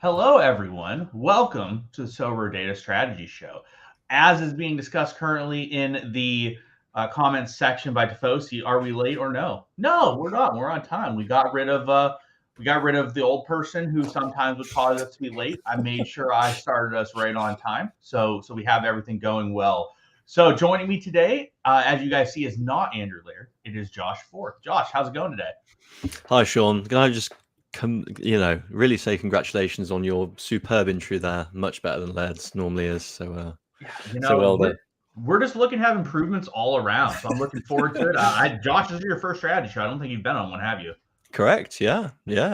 Hello, everyone. Welcome to the SorareData Strategy Show. As is being discussed currently in the comments section by Tifosi, are we late or no? No, we're not. We're on time. We got rid of the old person who sometimes would cause us to be late. I made sure I started us right on time, so we have everything going well. So joining me today, as you guys see, is not Andrew Laird. It is Josh Forth. Josh, how's it going today? Hi, Sean. Can I just really say congratulations on your superb intro there. Much better than Laird's normally is. So, well done. We're just looking to have improvements all around. So I'm looking forward to it. Josh, this is your first strategy show. I don't think you've been on one, have you? Correct. Yeah.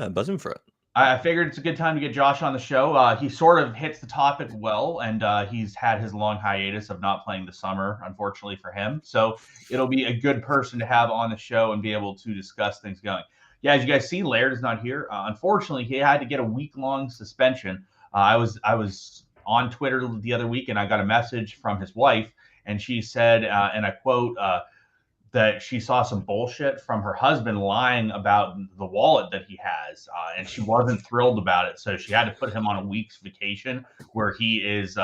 Buzzing for it. I figured it's a good time to get Josh on the show. He sort of hits the topic well, and he's had his long hiatus of not playing the summer, unfortunately for him. So it'll be a good person to have on the show and be able to discuss things going. Yeah, as you guys see, Laird is not here. Unfortunately, he had to get a week-long suspension. I was on Twitter the other week, and I got a message from his wife, and she said, and I quote, that she saw some bullshit from her husband lying about the wallet that he has, and she wasn't thrilled about it. So she had to put him on a week's vacation where he is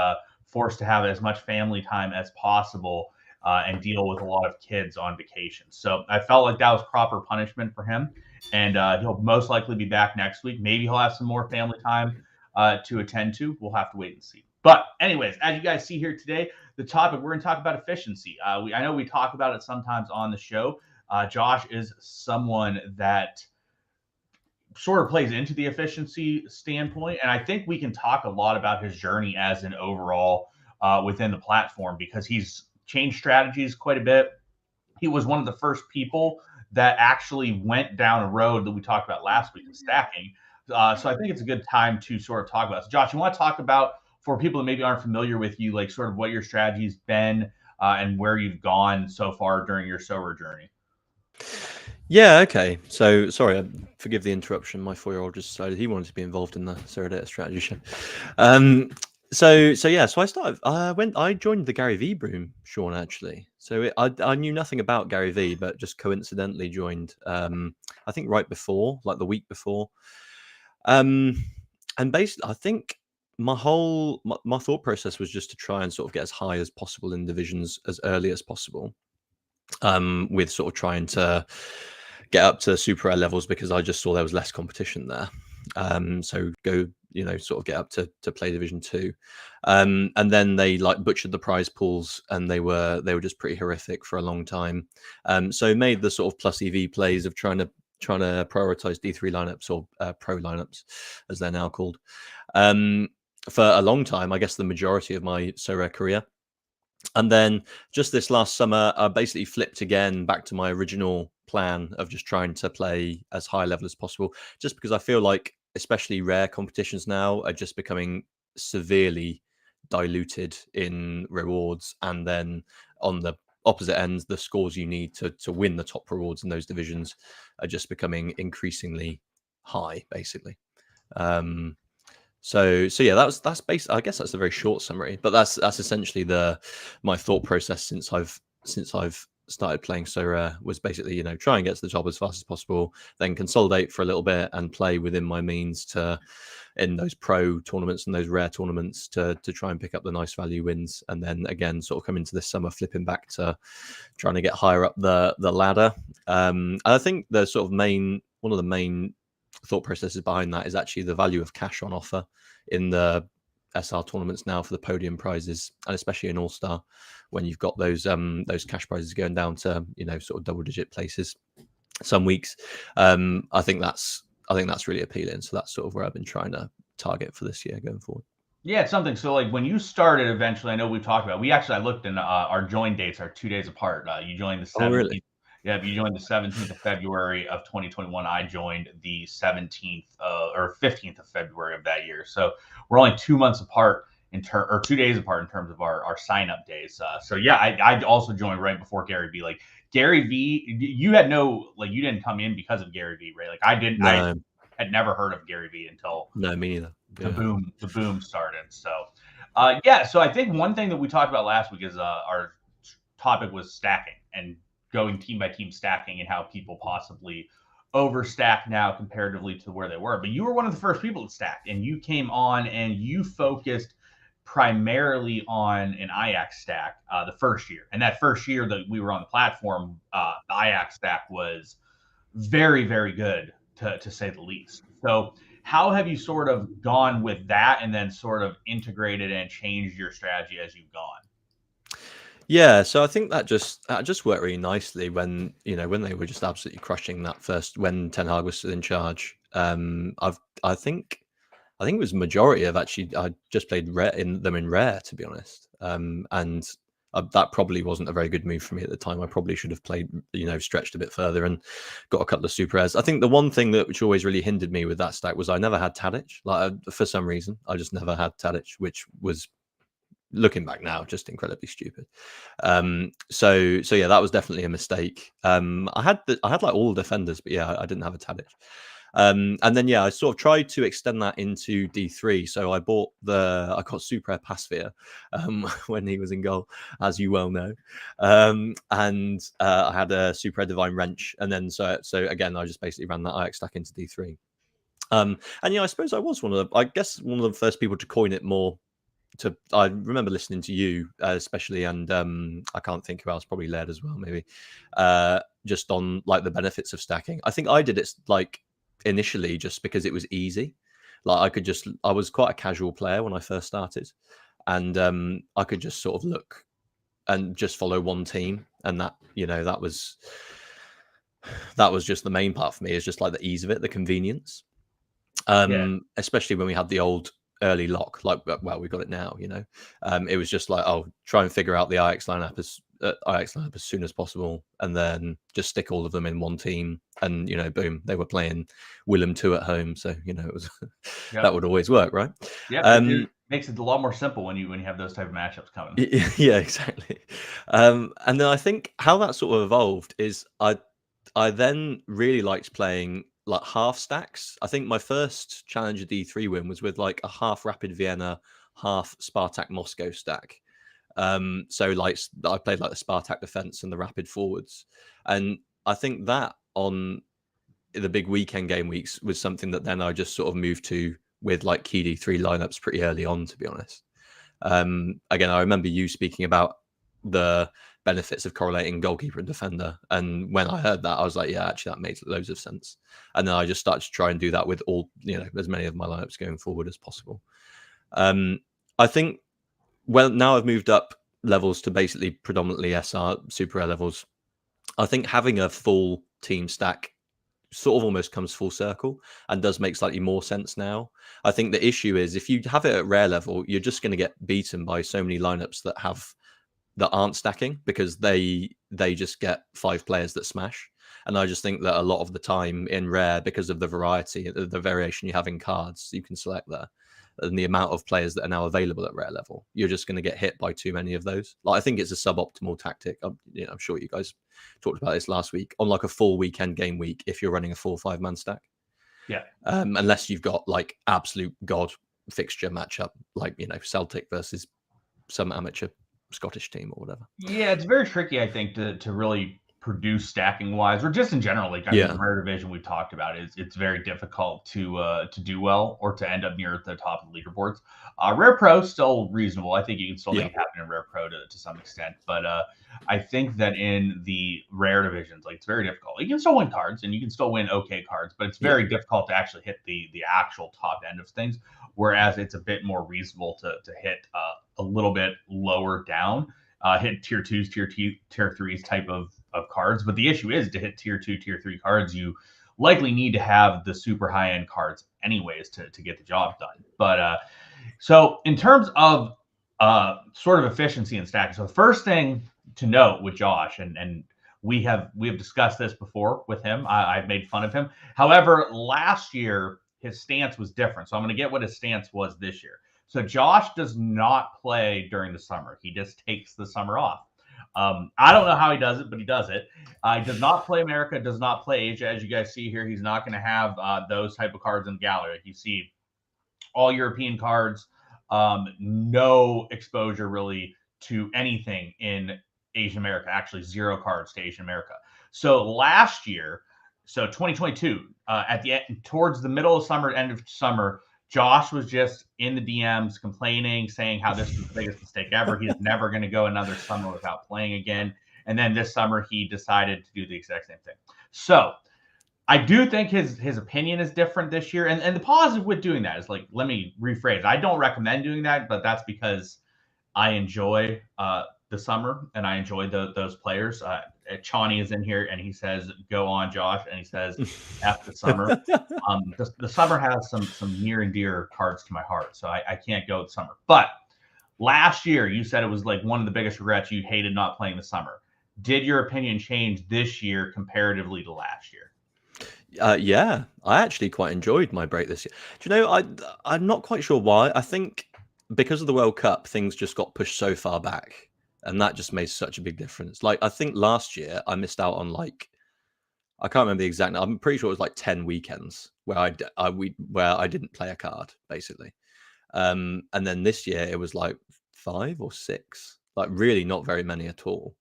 forced to have as much family time as possible and deal with a lot of kids on vacation. So I felt like that was proper punishment for him, and he'll most likely be back next week. Maybe he'll have some more family time to attend to. We'll have to wait and see. But anyways, as you guys see here today, the topic, we're going to talk about efficiency. I know we talk about it sometimes on the show. Josh is someone that sort of plays into the efficiency standpoint. And I think we can talk a lot about his journey as an overall within the platform, because he's changed strategies quite a bit. He was one of the first people that actually went down a road that we talked about last week in stacking. So I think it's a good time to sort of talk about. So Josh, you want to talk about, for people that maybe aren't familiar with you, like sort of what your strategy's been and where you've gone so far during your Sorare journey? Yeah, okay. So, sorry, forgive the interruption. My 4-year-old just decided he wanted to be involved in the SorareData strategy show. I joined the Gary V room, Sean, actually. So I knew nothing about Gary V, but just coincidentally joined, I think right before, like the week before. And basically, I think my thought process was just to try and sort of get as high as possible in divisions as early as possible, with sort of trying to get up to super rare levels, because I just saw there was less competition there. So go, sort of get up to play Division 2. And then they like butchered the prize pools, and they were just pretty horrific for a long time. So made the sort of plus EV plays of trying to prioritize D3 lineups, or pro lineups as they're now called, for a long time, I guess the majority of my Sorare career. And then just this last summer, I basically flipped again back to my original plan of just trying to play as high level as possible, just because I feel like especially rare competitions now are just becoming severely diluted in rewards. And then on the opposite ends, the scores you need to win the top rewards in those divisions are just becoming increasingly high, basically. So yeah, that's basically, I guess that's a very short summary, but that's essentially my thought process since I've started playing Sorare, was basically, try and get to the top as fast as possible, then consolidate for a little bit and play within my means in those pro tournaments and those rare tournaments to try and pick up the nice value wins, and then again sort of come into this summer flipping back to trying to get higher up the ladder. And I think the sort of one of the main thought processes behind that is actually the value of cash on offer in the SR tournaments now for the podium prizes, and especially in All-Star, when you've got those cash prizes going down to sort of double-digit places some weeks. I think that's really appealing. So that's sort of where I've been trying to target for this year going forward. Yeah, it's something. So like when you started, eventually, I know we've talked about. I looked, and our join dates are 2 days apart. You joined the 17th. Oh, really? Yeah, you joined the 17th of February of 2021. I joined the 17th or 15th of February of that year. So we're only 2 months apart or 2 days apart in terms of our sign up days. So yeah, I also joined right before Gary B. Like Gary V, you had no, like, you didn't come in because of Gary V, right? Like I didn't, I No, had never heard of Gary V until no, me neither. the Yeah. boom started. So, yeah. So I think one thing that we talked about last week is our topic was stacking and going team by team stacking and how people possibly overstack now comparatively to where they were. But you were one of the first people to stack, and you came on and you focused primarily on an Ajax stack the first year. And that first year that we were on the platform, the Ajax stack was very, very good to say the least. So how have you sort of gone with that and then sort of integrated and changed your strategy as you've gone? Yeah, so I think that just worked really nicely when when they were just absolutely crushing that first when Ten Hag was still in charge. I think it was majority of actually I just played rare in rare, to be honest. And that probably wasn't a very good move for me at the time. I probably should have played stretched a bit further and got a couple of super rares. I think the one thing which always really hindered me with that stack was I never had Tadic. Like for some reason, I just never had Tadic, which was, looking back now, just incredibly stupid. So yeah, that was definitely a mistake. I had like all the defenders, but yeah, I didn't have a Tadic. And then yeah, I sort of tried to extend that into D3. So I got Super Air Passphere when he was in goal, as you well know. And I had a Super Air Divine Wrench, and then so again, I just basically ran that Ajax stack into D3. And yeah, I suppose I was one of the first people to coin it more. I remember listening to you, especially, and I can't think who else, probably Laird as well, maybe, just on like the benefits of stacking. I think I did it like initially just because it was easy. Like I was quite a casual player when I first started, and I could just sort of look and just follow one team, and that was just the main part for me, is just like the ease of it, the convenience. Yeah. Especially when we had the old early lock, like, well, we got it now, it was just like, oh, try and figure out the Ajax lineup as soon as possible, and then just stick all of them in one team, and boom, they were playing Willem 2 at home, so it was Yep. that would always work, right? It makes it a lot more simple when you have those type of matchups coming. Yeah, exactly. And then I think how that sort of evolved is I then really liked playing like half stacks. I think my first Challenger D3 win was with like a half Rapid Vienna, half Spartak Moscow stack. So like I played like the Spartak defense and the Rapid forwards, and I think that on the big weekend game weeks was something that then I just sort of moved to with like key D3 lineups pretty early on, to be honest. Again, I remember you speaking about the benefits of correlating goalkeeper and defender, and when I heard that, I was like, yeah, actually that makes loads of sense. And then I just started to try and do that with all as many of my lineups going forward as possible. I think now I've moved up levels to basically predominantly SR super rare levels. I think having a full team stack sort of almost comes full circle and does make slightly more sense now. I think the issue is if you have it at rare level, you're just going to get beaten by so many lineups that aren't stacking, because they just get 5 players that smash. And I just think that a lot of the time in rare, because of the variety, the variation you have in cards you can select there, and the amount of players that are now available at rare level, you're just going to get hit by too many of those. Like, I think it's a suboptimal tactic. I'm sure you guys talked about this last week on like a full weekend game week. If you're running a full 5-man stack, Yeah. Unless you've got like absolute god fixture matchup, like Celtic versus some amateur Scottish team or whatever. Yeah, it's very tricky, I think, to really produce stacking wise, or just in general. Like, I mean, the rare division we've talked about it's very difficult to do well or to end up near the top of the leaderboards. Rare Pro still reasonable. I think you can still make it happen in Rare Pro to some extent, but I think that in the rare divisions, like, it's very difficult. You can still win cards and you can still win okay cards, but it's very difficult to actually hit the actual top end of things. Whereas it's a bit more reasonable to hit a little bit lower down, hit tier 2s, tier 3s type of cards. But the issue is, to hit tier 2, tier 3 cards, you likely need to have the super high end cards anyways to get the job done. But so in terms of sort of efficiency and stacking, so the first thing to note with Josh, and we have discussed this before with him. I've made fun of him. However, last year his stance was different. So I'm going to get what his stance was this year. So Josh does not play during the summer. He just takes the summer off. I don't know how he does it, but he does it. He does not play America, does not play Asia. As you guys see here, he's not going to have those type of cards in the gallery. Like you see all European cards, no exposure really to anything in Asian America, actually 0 cards to Asian America. So last year, so 2022, at the end, towards the middle of summer, end of summer, Josh was just in the DMs complaining, saying how this was the biggest mistake ever. He's never going to go another summer without playing again. And then this summer, he decided to do the exact same thing. So I do think his opinion is different this year. And the positive with doing that is, like, let me rephrase. I don't recommend doing that, but that's because I enjoy the summer and I enjoy those players. Chani is in here and he says, "Go on, Josh," and he says, "F the summer." The summer has some near and dear cards to my heart, so I can't go with summer. But last year, you said it was like one of the biggest regrets. You hated not playing the summer. Did your opinion change this year comparatively to last year? Yeah, I actually quite enjoyed my break this year. Do you know, I'm not quite sure why. I think because of the World Cup, things just got pushed so far back, and that just made such a big difference. Like, I think last year I missed out on, like, I can't remember the exact. I'm pretty sure it was like 10 weekends where where I didn't play a card, basically. And then this year it was like 5 or 6, like really not very many at all.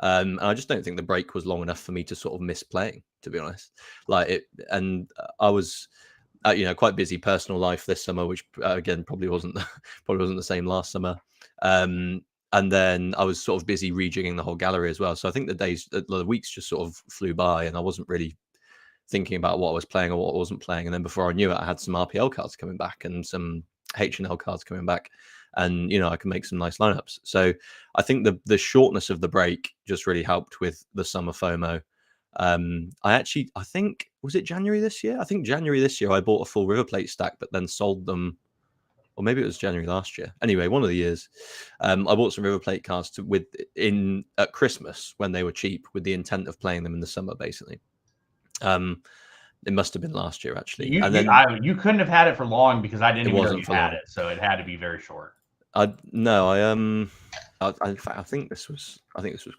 And I just don't think the break was long enough for me to sort of miss playing, to be honest. Like it, and I was, quite busy personal life this summer, which again probably wasn't the same last summer. And then I was sort of busy rejigging the whole gallery as well. So I think the weeks just sort of flew by, and I wasn't really thinking about what I was playing or what I wasn't playing. And then before I knew it, I had some RPL cards coming back and some H&L cards coming back, and I can make some nice lineups. So I think the shortness of the break just really helped with the summer FOMO. I think, was it January this year? I think January this year I bought a full River Plate stack, but then sold them, or maybe it was January last year. Anyway, one of the years, I bought some River Plate cards at Christmas when they were cheap, with the intent of playing them in the summer, basically. It must have been last year, actually. You couldn't have had it for long because I didn't even know you had it, so it had to be very short. I think this was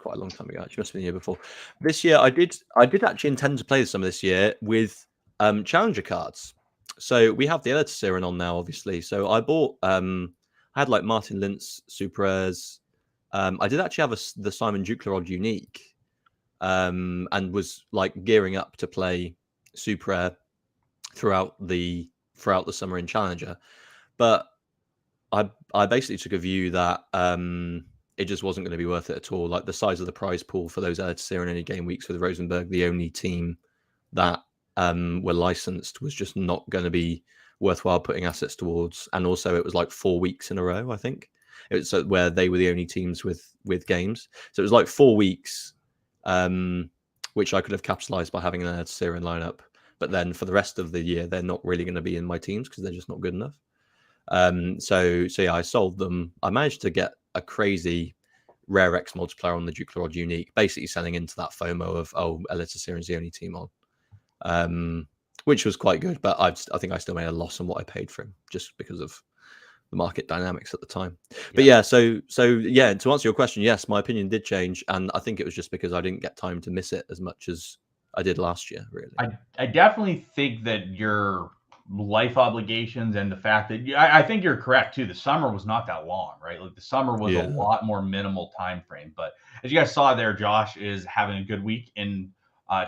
quite a long time ago. Actually, must have been the year before. This year, I did actually intend to play some of this year with challenger cards. So we have the Editor Siren on now, obviously. So I bought, I had like Martin Lintz Super Rares. I did actually have the Simon Duclerod Unique, and was like gearing up to play Super Rare throughout the summer in Challenger, but I basically took a view that it just wasn't going to be worth it at all. Like, the size of the prize pool for those Editor Siren any game weeks with Rosenberg, the only team that were licensed, was just not going to be worthwhile putting assets towards. And also it was like 4 weeks in a row, I think. It was where they were the only teams with games. So it was like 4 weeks, which I could have capitalized by having an Editor Siren lineup. But then for the rest of the year, they're not really going to be in my teams because they're just not good enough. So yeah, I sold them. I managed to get a crazy Rare X multiplier on the Duclerod Unique, basically selling into that FOMO of, Editor Siren's the only team on, which was quite good. But I think I still made a loss on what I paid for him, just because of the market dynamics at the time. But yeah, so yeah, to answer your question, yes, my opinion did change, and I think it was just because I didn't get time to miss it as much as I did last year, really. I definitely think that your life obligations and the fact that I think you're correct too. The summer was not that long, right? Like, the summer was a lot more minimal time frame. But as you guys saw there, Josh is having a good week in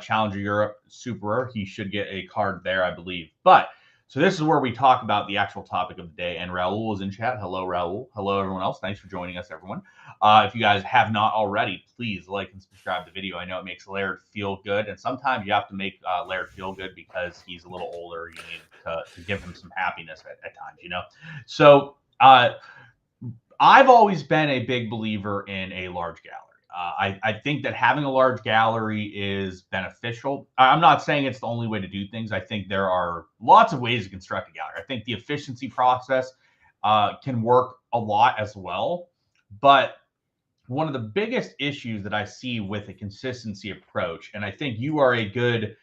Challenger Europe Super Rare. He should get a card there, I believe. But so this is where we talk about the actual topic of the day. And Raul is in chat. Hello, Raul. Hello, everyone else. Thanks for joining us, everyone. If you guys have not already, please like and subscribe to the video. I know it makes Laird feel good. And sometimes you have to make Laird feel good because he's a little older. You need to give him some happiness at times, So I've always been a big believer in a large gallery. I think that having a large gallery is beneficial. I'm not saying it's the only way to do things. I think there are lots of ways to construct a gallery. I think the efficiency process can work a lot as well. But one of the biggest issues that I see with a consistency approach, and I think you are a good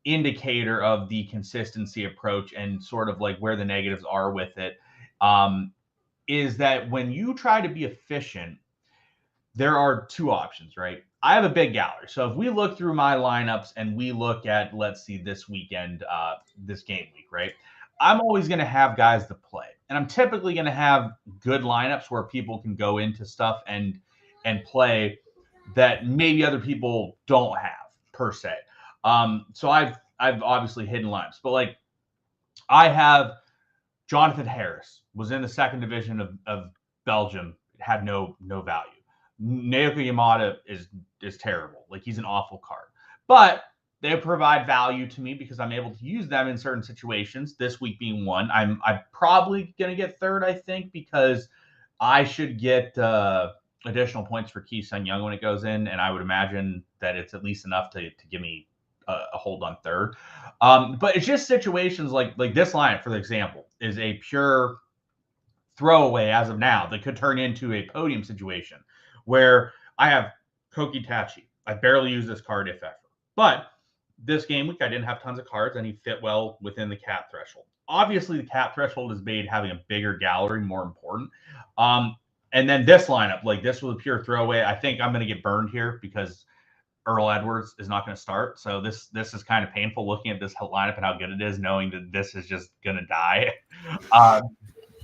indicator of the consistency approach and sort of like where the negatives are with it, is that when you try to be efficient, there are two options, right? I have a big gallery. So if we look through my lineups and we look at, let's see, this weekend, this game week, right? I'm always going to have guys to play. And I'm typically going to have good lineups where people can go into stuff and play that maybe other people don't have per se. So I've obviously hidden lineups, but like I have Jonathan Harris was in the second division of Belgium, had no value. Naoki Yamada is terrible. Like he's an awful card. But they provide value to me because I'm able to use them in certain situations. This week being one. I'm probably gonna get third, I think, because I should get additional points for Ki-Sung Young when it goes in, and I would imagine that it's at least enough to give me a hold on third. But it's just situations like this lineup, for example, is a pure throwaway as of now that could turn into a podium situation where I have Koki Tachi. I barely use this card, if ever. But this game week, I didn't have tons of cards, and he fit well within the cap threshold. Obviously, the cap threshold has made having a bigger gallery more important. And then this lineup, like this was a pure throwaway. I think I'm going to get burned here because Earl Edwards is not going to start. So this is kind of painful looking at this lineup and how good it is, knowing that this is just going to die.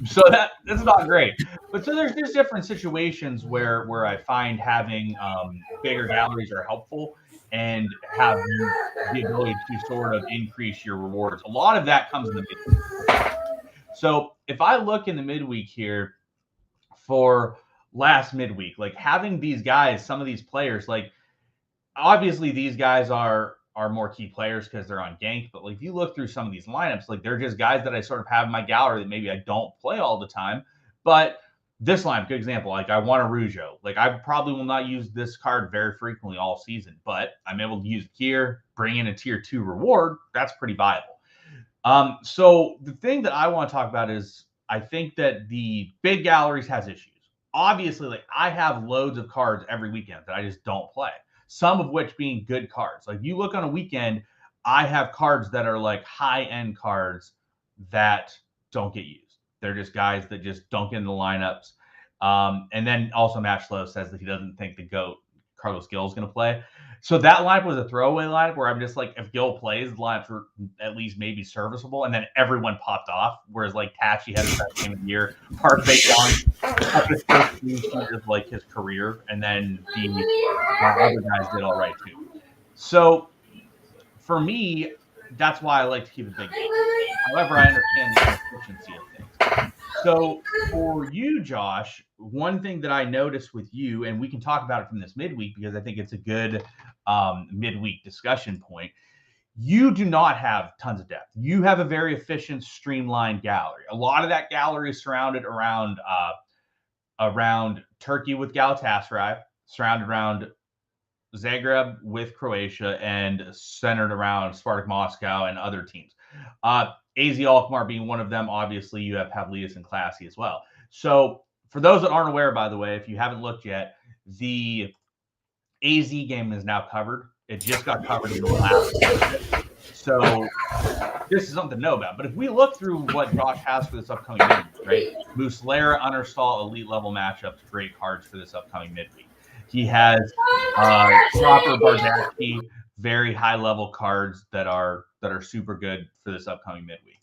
So that's not great. But so there's different situations where I find having bigger galleries are helpful and have the ability to sort of increase your rewards. A lot of that comes in the midweek. So if I look in the midweek here for last midweek, like having these guys, some of these players, like obviously these guys are more key players because they're on gank, but like if you look through some of these lineups, like they're just guys that I sort of have in my gallery that maybe I don't play all the time. But this lineup, good example, like I want a Rougeau. Like I probably will not use this card very frequently all season, but I'm able to use it here, bring in a tier 2 reward. That's pretty viable. So the thing that I want to talk about is I think that the big galleries has issues. Obviously, like I have loads of cards every weekend that I just don't play. Some of which being good cards. Like you look on a weekend, I have cards that are like high-end cards that don't get used. They're just guys that just don't get in the lineups. And then also Matt Schlow says that he doesn't think the GOAT, Carlos Gil, is going to play. So that lineup was a throwaway lineup where I'm just like, if Gil plays, the lineups are at least maybe serviceable. And then everyone popped off. Whereas like Tachi had his best game of the year. Park Young his first of like his career. And then the other guys did all right too. So for me, that's why I like to keep it big. However, I understand the efficiency of things. So for you, Josh, one thing that I noticed with you, and we can talk about it from this midweek because I think it's a good midweek discussion point. You do not have tons of depth. You have a very efficient, streamlined gallery. A lot of that gallery is surrounded around Turkey with Galatasaray, surrounded around Zagreb with Croatia, and centered around Spartak Moscow and other teams. AZ Alkmaar being one of them. Obviously, you have Pavlidis and Classy as well. So for those that aren't aware, by the way, if you haven't looked yet, the AZ game is now covered. It just got covered in the last. So this is something to know about. But if we look through what Josh has for this upcoming midweek, right? Muslera, Understall, elite level matchups, great cards for this upcoming midweek. He has Chopper, Bardacki, very high level cards that are super good for this upcoming midweek.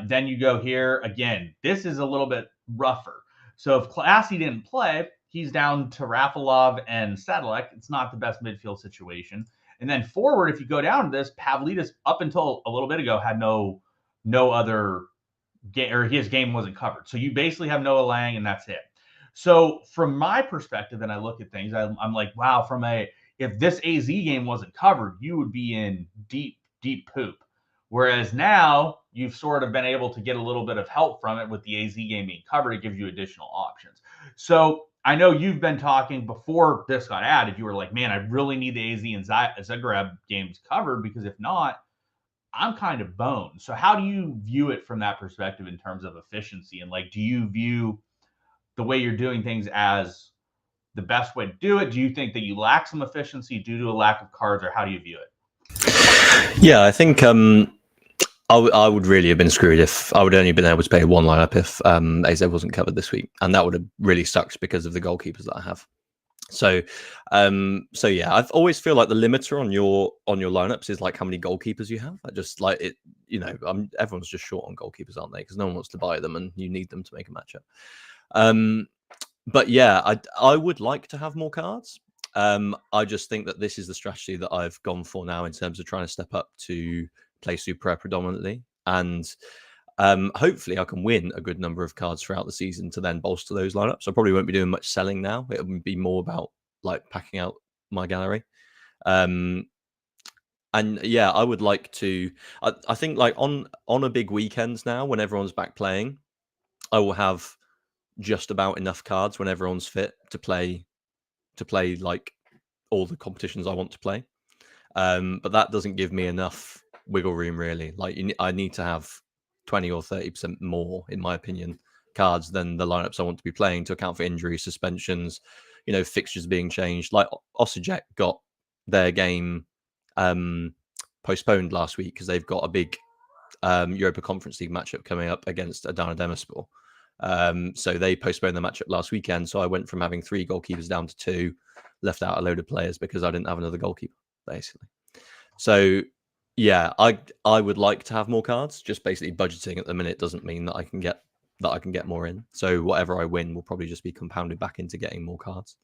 Then you go here again. This is a little bit rougher. So if Classy didn't play, he's down to Rafalov and Sadalek. It's not the best midfield situation. And then forward, if you go down to this, Pavlidis up until a little bit ago had no other game, or his game wasn't covered. So you basically have Noah Lang, and that's it. So from my perspective, and I look at things, I'm like, wow, if this AZ game wasn't covered, you would be in deep poop. Whereas now you've sort of been able to get a little bit of help from it with the AZ game being covered. It gives you additional options. So I know you've been talking before this got added. You were like, man, I really need the AZ and Zagreb games covered because if not, I'm kind of boned. So how do you view it from that perspective in terms of efficiency? And like, do you view the way you're doing things as the best way to do it? Do you think that you lack some efficiency due to a lack of cards, or how do you view it? Yeah, I think I would really have been screwed if I would only been able to play one lineup if AZ wasn't covered this week, and that would have really sucked because of the goalkeepers that I have. So, so yeah, I've always feel like the limiter on your lineups is like how many goalkeepers you have. I just like it, everyone's just short on goalkeepers, aren't they? Because no one wants to buy them, and you need them to make a matchup. But yeah, I would like to have more cards. I just think that this is the strategy that I've gone for now in terms of trying to step up to play Super Rare predominantly, and hopefully I can win a good number of cards throughout the season to then bolster those lineups. I probably won't be doing much selling now. It will be more about like packing out my gallery. And yeah, I would like to. I think like on a big weekend now, when everyone's back playing, I will have just about enough cards when everyone's fit to play like all the competitions I want to play. But that doesn't give me enough wiggle room, really. Like I need to have 20 or 30% more, in my opinion, cards than the lineups I want to be playing to account for injuries, suspensions, fixtures being changed. Like Osijek got their game postponed last week because they've got a big Europa Conference League matchup coming up against Adana Demirspor. So they postponed the matchup last weekend. So I went from having 3 goalkeepers down to 2, left out a load of players because I didn't have another goalkeeper, basically. So yeah, I would like to have more cards. Just basically budgeting at the minute doesn't mean that I can get more in. So whatever I win will probably just be compounded back into getting more cards.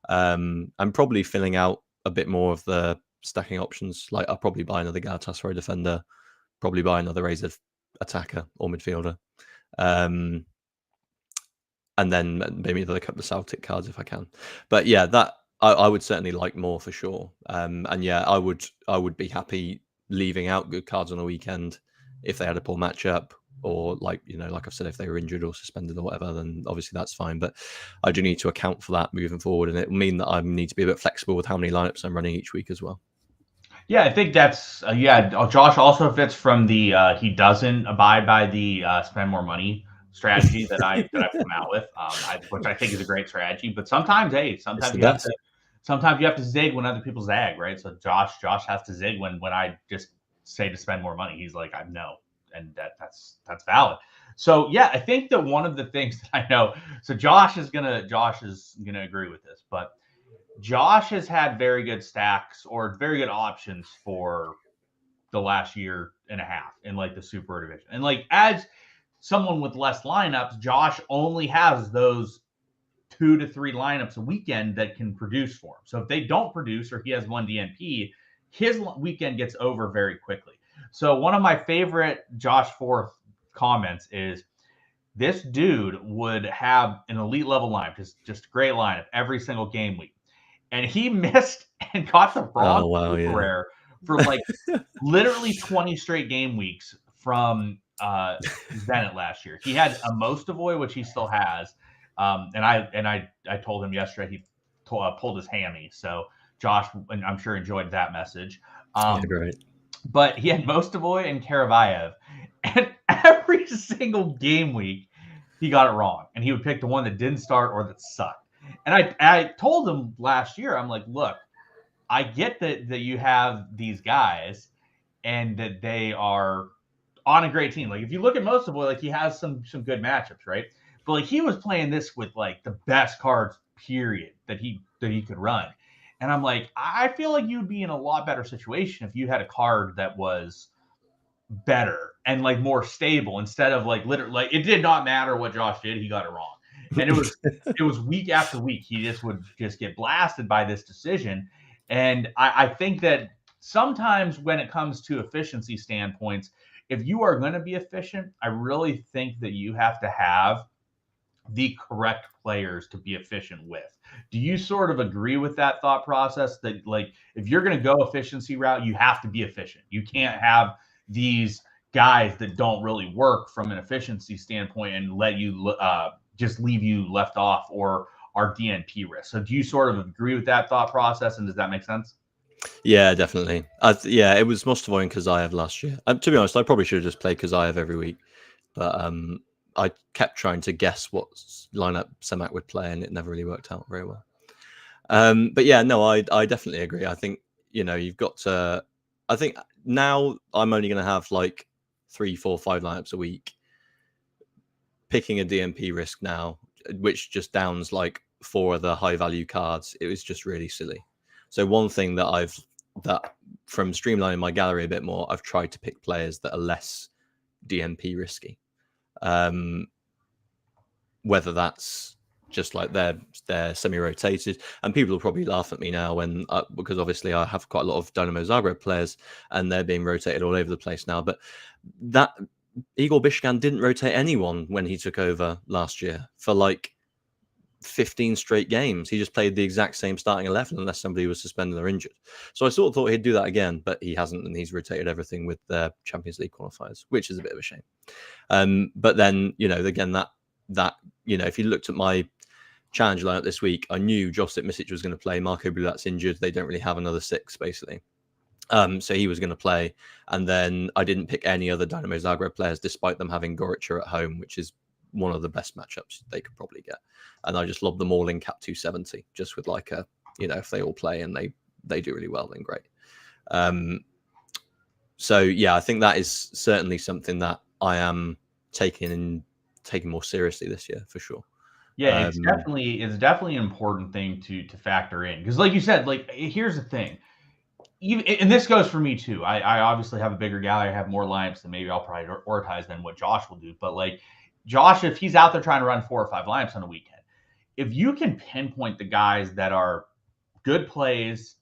I'm probably filling out a bit more of the stacking options. Like I'll probably buy another Galatasaray defender, probably buy another AZ attacker or midfielder. And then maybe a couple of Celtic cards if I can. But yeah, that I would certainly like more for sure. And yeah, I would be happy leaving out good cards on the weekend if they had a poor matchup, or like I've said, if they were injured or suspended or whatever, then obviously that's fine. But I do need to account for that moving forward, and it will mean that I need to be a bit flexible with how many lineups I'm running each week as well. Yeah, I think that's Josh also fits from the he doesn't abide by the spend more money strategy that I've come out with, which I think is a great strategy. But sometimes, sometimes you have to zig when other people zag, right? So Josh has to zig when I just say to spend more money. He's like, I know, and that's valid. So yeah, I think that one of the things that I know. So Josh is gonna agree with this, but Josh has had very good stacks or very good options for the last year and a half in like the super division. And like as someone with less lineups, Josh only has those 2 to 3 lineups a weekend that can produce for him. So if they don't produce or he has 1 DNP, his weekend gets over very quickly. So one of my favorite Josh Forth comments is this dude would have an elite level lineup, just a great lineup every single game week. And he missed and got the wrong super rare for like literally 20 straight game weeks from Zenit last year. He had a Mostovoy, which he still has. And I told him yesterday he pulled his hammy. So Josh, and I'm sure enjoyed that message. Yeah, great. But he had Mostovoy and Karavayev, and every single game week he got it wrong, and he would pick the one that didn't start or that sucked. And I told him last year, I'm like, look, I get that you have these guys and that they are on a great team. Like if you look at Mostovoy, like he has some good matchups, right? But like he was playing this with like the best cards, period, that he could run. And I'm like, I feel like you'd be in a lot better situation if you had a card that was better and like more stable instead of like literally like it did not matter what Josh did, he got it wrong. And it was week after week. He just would just get blasted by this decision. And I think that sometimes when it comes to efficiency standpoints, if you are going to be efficient, I really think that you have to have the correct players to be efficient with. Do you sort of agree with that thought process that like if you're going to go efficiency route, you have to be efficient. You can't have these guys that don't really work from an efficiency standpoint and let you just leave you left off or are DNP risk. So do you sort of agree with that thought process, and does that make sense? Yeah, definitely. Yeah, it was Mostovoy and Kazayev last year. To be honest, I probably should have just played Kazayev every week, but I kept trying to guess what lineup Semak would play, and it never really worked out very well. But yeah, no, I definitely agree. I think you've got to. I think now I'm only going to have like 3, 4, 5 lineups a week. Picking a DMP risk now, which just downs like 4 other high value cards. It was just really silly. So one thing that from streamlining my gallery a bit more, I've tried to pick players that are less DMP risky. Whether that's just like they're semi-rotated, and people will probably laugh at me now because obviously I have quite a lot of Dynamo Zagreb players and they're being rotated all over the place now. But that Igor Bishkan didn't rotate anyone when he took over last year for like 15 straight games. He just played the exact same starting 11 unless somebody was suspended or injured. So I sort of thought he'd do that again, but he hasn't, and he's rotated everything with the Champions League qualifiers, which is a bit of a shame. But then, again, that if you looked at my challenge lineup this week, I knew Josip Misic was going to play. Marko Bulat's injured. They don't really have another 6, basically. So he was going to play. And then I didn't pick any other Dynamo Zagreb players, despite them having Gorica at home, which is one of the best matchups they could probably get. And I just lobbed them all in cap 270, just with like if they all play and they do really well, then great. So yeah, I think that is certainly something that I am taking more seriously this year for sure. Yeah, it's definitely an important thing to factor in, because like you said, like here's the thing. And this goes for me too. I obviously have a bigger gallery. I have more lineups than maybe I'll prioritize than what Josh will do. But like Josh, if he's out there trying to run 4 or 5 lineups on a weekend, if you can pinpoint the guys that are good plays,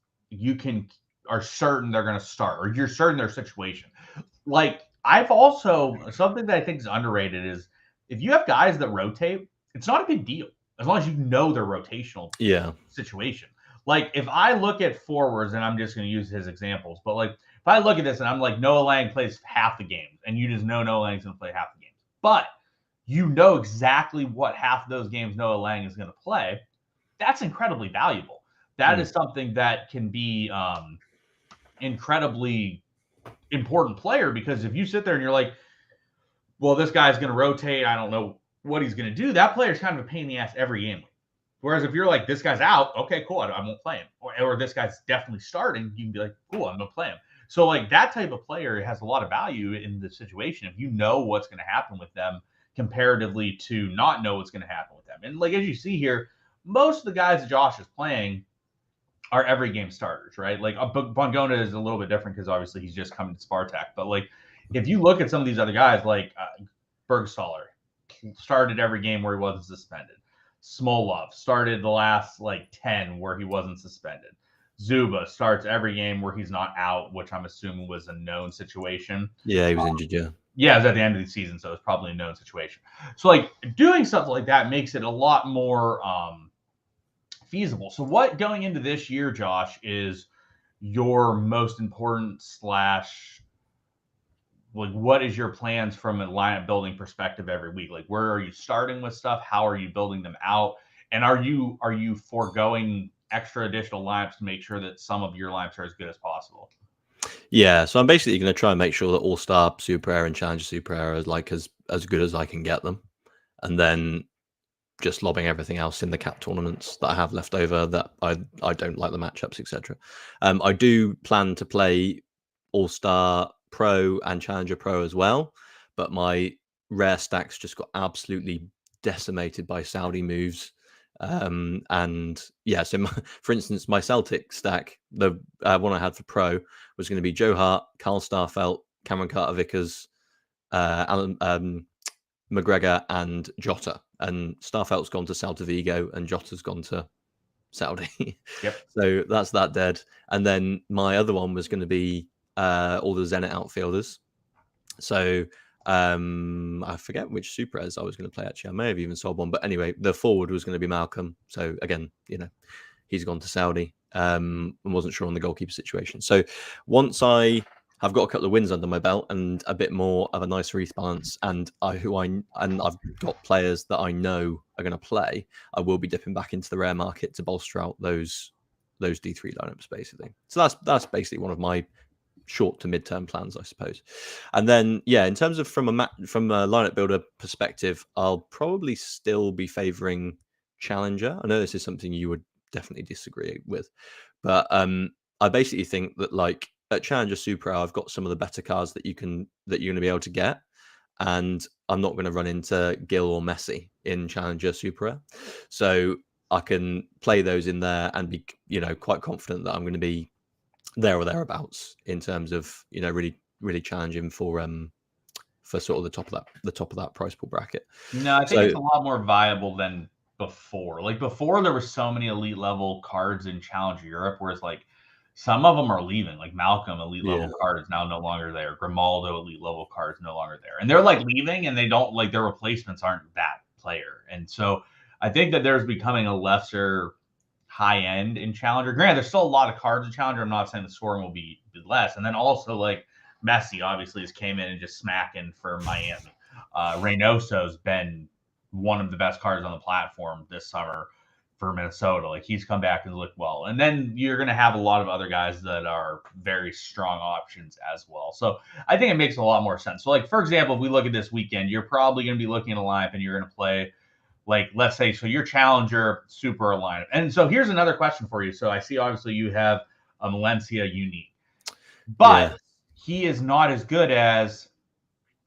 are certain they're going to start, or you're certain their situation. Like I've also, something that I think is underrated is if you have guys that rotate, it's not a big deal as long as you know their rotational situation. Like if I look at forwards, and I'm just going to use his examples, but like if I look at this and I'm like, Noah Lang plays half the games, and you just know Noah Lang's going to play half the games, but you know exactly what half of those games Noah Lang is going to play, that's incredibly valuable. That is something that can be incredibly important player, because if you sit there and you're like, well, this guy's going to rotate, I don't know what he's going to do, that player's kind of a pain in the ass every game. Whereas if you're like, this guy's out, okay, cool, I won't play him. Or this guy's definitely starting, you can be like, cool, I'm going to play him. So like that type of player has a lot of value in the situation if you know what's going to happen with them, comparatively to not know what's going to happen with them. And like as you see here, most of the guys that Josh is playing are every game starters, right? Like Bongona is a little bit different because obviously he's just coming to Spartak. But like if you look at some of these other guys, like Bergstaller started every game where he wasn't suspended. Smolov started the last like 10 where he wasn't suspended. Zuba starts every game where he's not out, which I'm assuming was a known situation. Yeah, he was injured, yeah. Yeah, it was at the end of the season, so it's probably a known situation. So like doing stuff like that makes it a lot more feasible. So what going into this year, Josh, is your most important like what is your plans from a lineup building perspective every week? Like where are you starting with stuff? How are you building them out? And are you foregoing extra additional lineups to make sure that some of your lineups are as good as possible? Yeah, so I'm basically going to try and make sure that All-Star, Super Air, and Challenger Super Air are like as good as I can get them. And then just lobbing everything else in the cap tournaments that I have left over that I don't like the matchups, etc. I do plan to play All-Star Pro and Challenger Pro as well, but my rare stacks just got absolutely decimated by Saudi moves. And yeah, so for instance, my Celtic stack, the one I had for Pro, was going to be Joe Hart, Carl Starfelt, Cameron Carter-Vickers, Alan McGregor, and Jota. And Starfelt's gone to Celta Vigo, and Jota's gone to Saudi. Yep. So that's that dead. And then my other one was going to be all the Zenit outfielders. So I forget which Super Res I was going to play, actually. I may have even sold one. But anyway, the forward was going to be Malcolm. So again, he's gone to Saudi and wasn't sure on the goalkeeper situation. So once I have got a couple of wins under my belt and a bit more of a nice wreath balance, and I've got players that I know are going to play, I will be dipping back into the rare market to bolster out those D3 lineups, basically. So that's basically one of my short to mid-term plans, I suppose. And then, yeah, in terms of from a lineup builder perspective, I'll probably still be favoring Challenger. I know this is something you would definitely disagree with, but I basically think that like at Challenger Super, I've got some of the better cards that you're going to be able to get, and I'm not going to run into Gil or Messi in Challenger Super. So I can play those in there and be, quite confident that I'm going to be there or thereabouts in terms of, really, really challenging for sort of the top of that price pool bracket. No, I think it's a lot more viable than before. Like before, there were so many elite level cards in Challenger Europe, whereas like some of them are leaving. Like Malcolm, elite level card is now no longer there. Grimaldo, elite level card is no longer there, and they're like leaving, and they don't like their replacements aren't that player. And so I think that there's becoming a lesser high end in Challenger. Granted, there's still a lot of cards in Challenger. I'm not saying the scoring will be less, and then also like Messi obviously just came in and just smacking for Miami. Reynoso's been one of the best cards on the platform this summer for Minnesota. Like he's come back and looked well. And then you're going to have a lot of other guys that are very strong options as well. So I think it makes a lot more sense. So like, for example, if we look at this weekend, you're probably going to be looking at a lineup and you're going to play like, let's say, so your Challenger super lineup. And so here's another question for you. So I see obviously you have a Valencia unique, but he is not as good as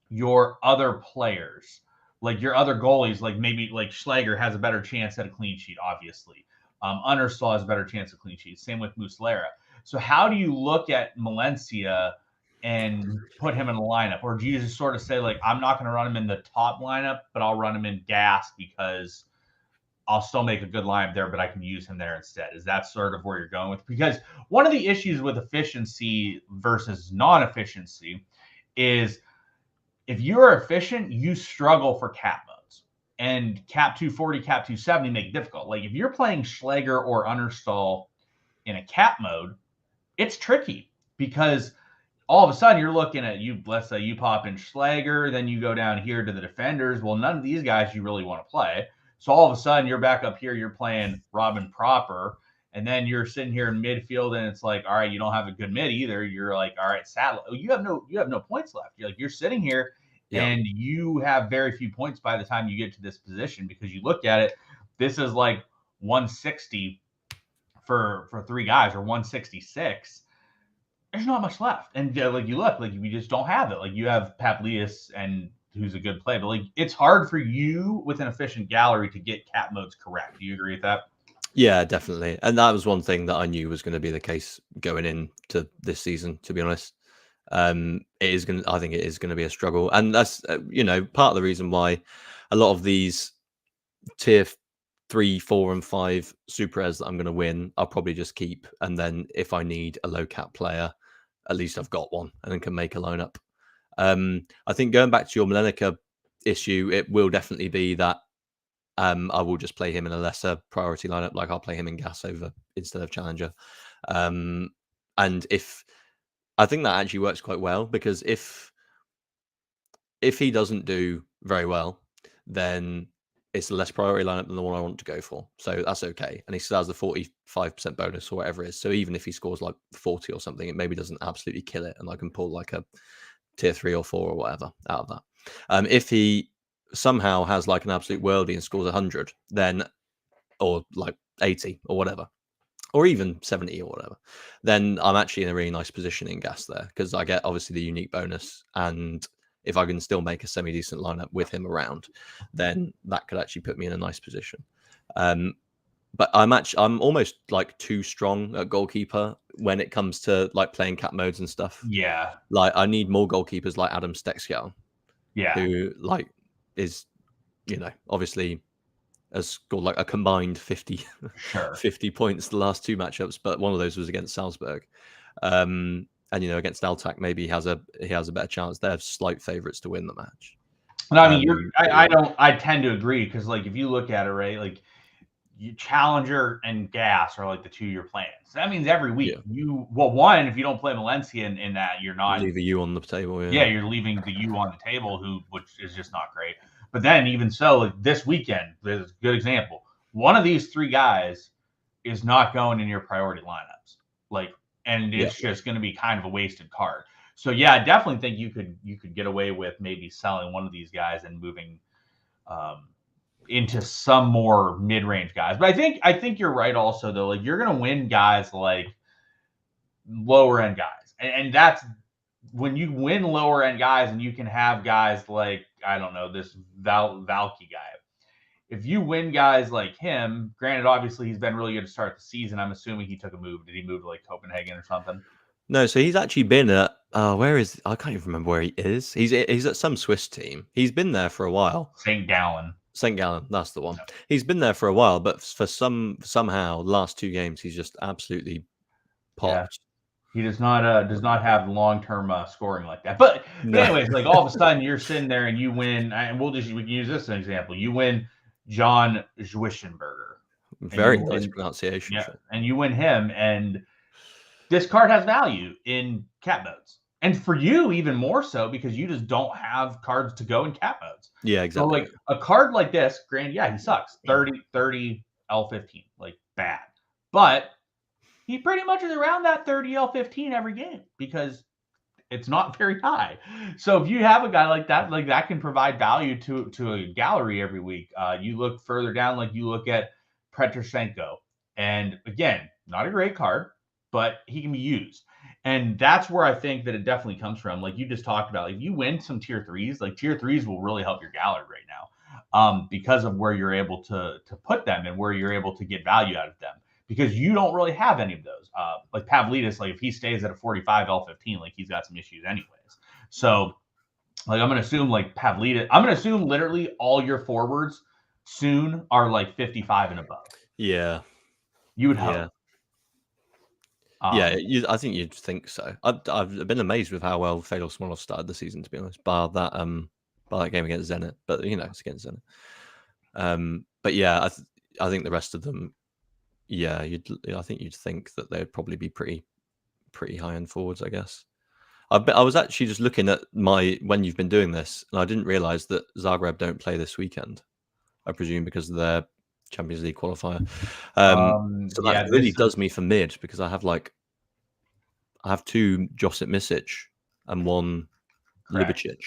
your other players, like your other goalies, like maybe like Schlager has a better chance at a clean sheet, obviously. Understall has a better chance at clean sheet. Same with Muslera. So how do you look at Valencia and put him in the lineup? Or do you just sort of say, like, I'm not going to run him in the top lineup, but I'll run him in gas because I'll still make a good lineup there, but I can use him there instead? Is that sort of where you're going with? Because one of the issues with efficiency versus non-efficiency is if you're efficient, you struggle for cap modes. And cap 240, cap 270 make it difficult. Like if you're playing Schlager or Understall in a cap mode, it's tricky because all of a sudden you're looking at you. Let's say you pop in Schlager, then you go down here to the defenders. Well, none of these guys you really want to play. So all of a sudden you're back up here, you're playing Robin Proper, and then you're sitting here in midfield, and it's like, all right, you don't have a good mid either. You're like, all right, Saddle, you have no points left. You're sitting here, and you have very few points by the time you get to this position because you look at it, this is like 160 for three guys or 166. There's not much left, and like you look, like you just don't have it. Like you have Pavlius and who's a good play, but like it's hard for you with an efficient gallery to get cap modes correct. Do you agree with that? Yeah, definitely. And that was one thing that I knew was going to be the case going into this season, to be honest. I think it is going to be a struggle. And that's, part of the reason why a lot of these tier 3, 4, and 5 super res that I'm going to win, I'll probably just keep. And then if I need a low cap player, at least I've got one and then can make a lineup. I think going back to your Malenica issue, it will definitely be that I will just play him in a lesser priority lineup. Like I'll play him in gas over instead of challenger. And I think that actually works quite well because if he doesn't do very well, then it's a less priority lineup than the one I want to go for. So that's okay. And he still has the 45% bonus or whatever it is. So even if he scores like 40 or something, it maybe doesn't absolutely kill it. And I can pull like a tier 3 or 4 or whatever out of that. If he somehow has like an absolute worldie and scores 100, then, or like 80 or whatever, or even 70 or whatever, then I'm actually in a really nice position in gas there because I get obviously the unique bonus, and if I can still make a semi-decent lineup with him around, then that could actually put me in a nice position. But I'm almost like too strong at goalkeeper when it comes to like playing cap modes and stuff. Yeah. Like I need more goalkeepers like Adam Stexgal. Yeah. Who like is, obviously has scored like a combined 50 points the last 2 matchups, but one of those was against Salzburg. And against Altac, maybe he has a better chance. They're slight favourites to win the match. No, I mean I tend to agree because like if you look at it, right, like Challenger and Gas are like the 2 you're playing. So that means every week one, if you don't play Valencia in that, you're not leave a U on the table. Yeah, you're leaving the U on the table, which is just not great. But then even so, like this weekend, there's a good example. One of these 3 guys is not going in your priority lineups. And it's just going to be kind of a wasted card. So yeah, I definitely think you could get away with maybe selling one of these guys and moving into some more mid-range guys. But I think you're right also though. Like you're going to win guys like lower end guys. And that's when you win lower end guys and you can have guys like, I don't know, this Valky guy. if you win guys like him, granted, obviously he's been really good to start the season. I'm assuming he took a move. Did he move to like Copenhagen or something? No, so he's actually been at where is I can't even remember where he is. He's at some Swiss team. He's been there for a while. St. Gallen. St. Gallen, that's the one. He's been there for a while, but for somehow last 2 games he's just absolutely popped. He does not have long-term scoring like that. But anyways, like all of a sudden you're sitting there and you win, and we can use this as an example. You win John Zwischenberger. Very nice pronunciation. Yeah, and you win him, and this card has value in cat modes. And for you, even more so, because you just don't have cards to go in cat modes. Yeah, exactly. So like a card like this, yeah, he sucks. 30 L15, like bad. But he pretty much is around that 30 L15 every game because it's not very high. So if you have a guy like that can provide value to a gallery every week. You look further down, like you look at Petroshenko, and again, not a great card, but he can be used. And that's where I think that it definitely comes from. Like you just talked about, like you win some tier 3s, like tier 3s will really help your gallery right now because of where you're able to put them and where you're able to get value out of them. Because you don't really have any of those. Like Pavlidis, like if he stays at a 45 L15, like he's got some issues anyways. So like I'm gonna assume like Pavlidis, I'm gonna assume literally all your forwards soon are like 55 and above. Yeah. You would hope. Yeah, I think you'd think so. I've been amazed with how well Fedor Smolov started the season, to be honest, bar that game against Zenit. But it's against Zenit. But yeah, I think the rest of them, yeah, I think you'd think that they'd probably be pretty high end forwards, I guess. I was actually just looking at when you've been doing this, and I didn't realize that Zagreb don't play this weekend. I presume because of their Champions League qualifier. So that really does me for mid because I have 2 Josip Misic and 1 Ljubicic.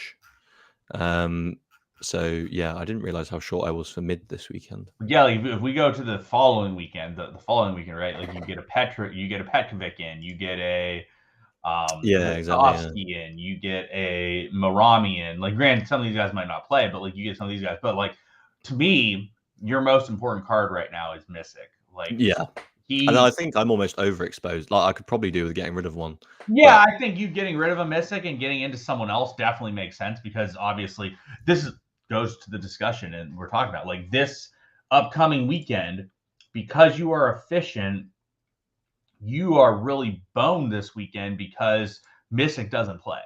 So yeah, I didn't realize how short I was for mid this weekend. Yeah, like if we go to the following weekend, the following weekend, right? Like you get a Petrovic in, you get a exactly. In, you get a Marami in. Like granted, some of these guys might not play, but like you get some of these guys. But like to me, your most important card right now is Misic. Like and I think I'm almost overexposed. Like I could probably do with getting rid of one. Yeah, I think you getting rid of a Misic and getting into someone else definitely makes sense because obviously this goes to the discussion and we're talking about like this upcoming weekend because you are efficient. You are really boned this weekend because Misic doesn't play.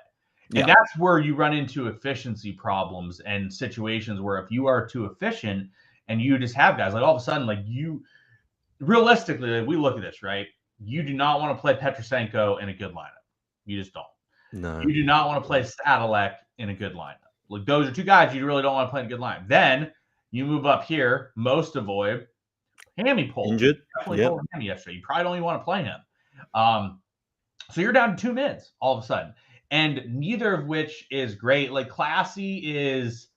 And that's where you run into efficiency problems and situations where if you are too efficient and you just have guys like all of a sudden, like you realistically, like we look at this, right? You do not want to play Petrosenko in a good lineup. You just don't. No. You do not want to play Sadalek in a good lineup. Like those are 2 guys you really don't want to play in a good lineup. Then you move up here, most avoid Hammy pulled. Injured. Definitely pulled Hammy yesterday. You probably don't even want to play him. So you're down to 2 mids all of a sudden. And neither of which is great. Like Classy is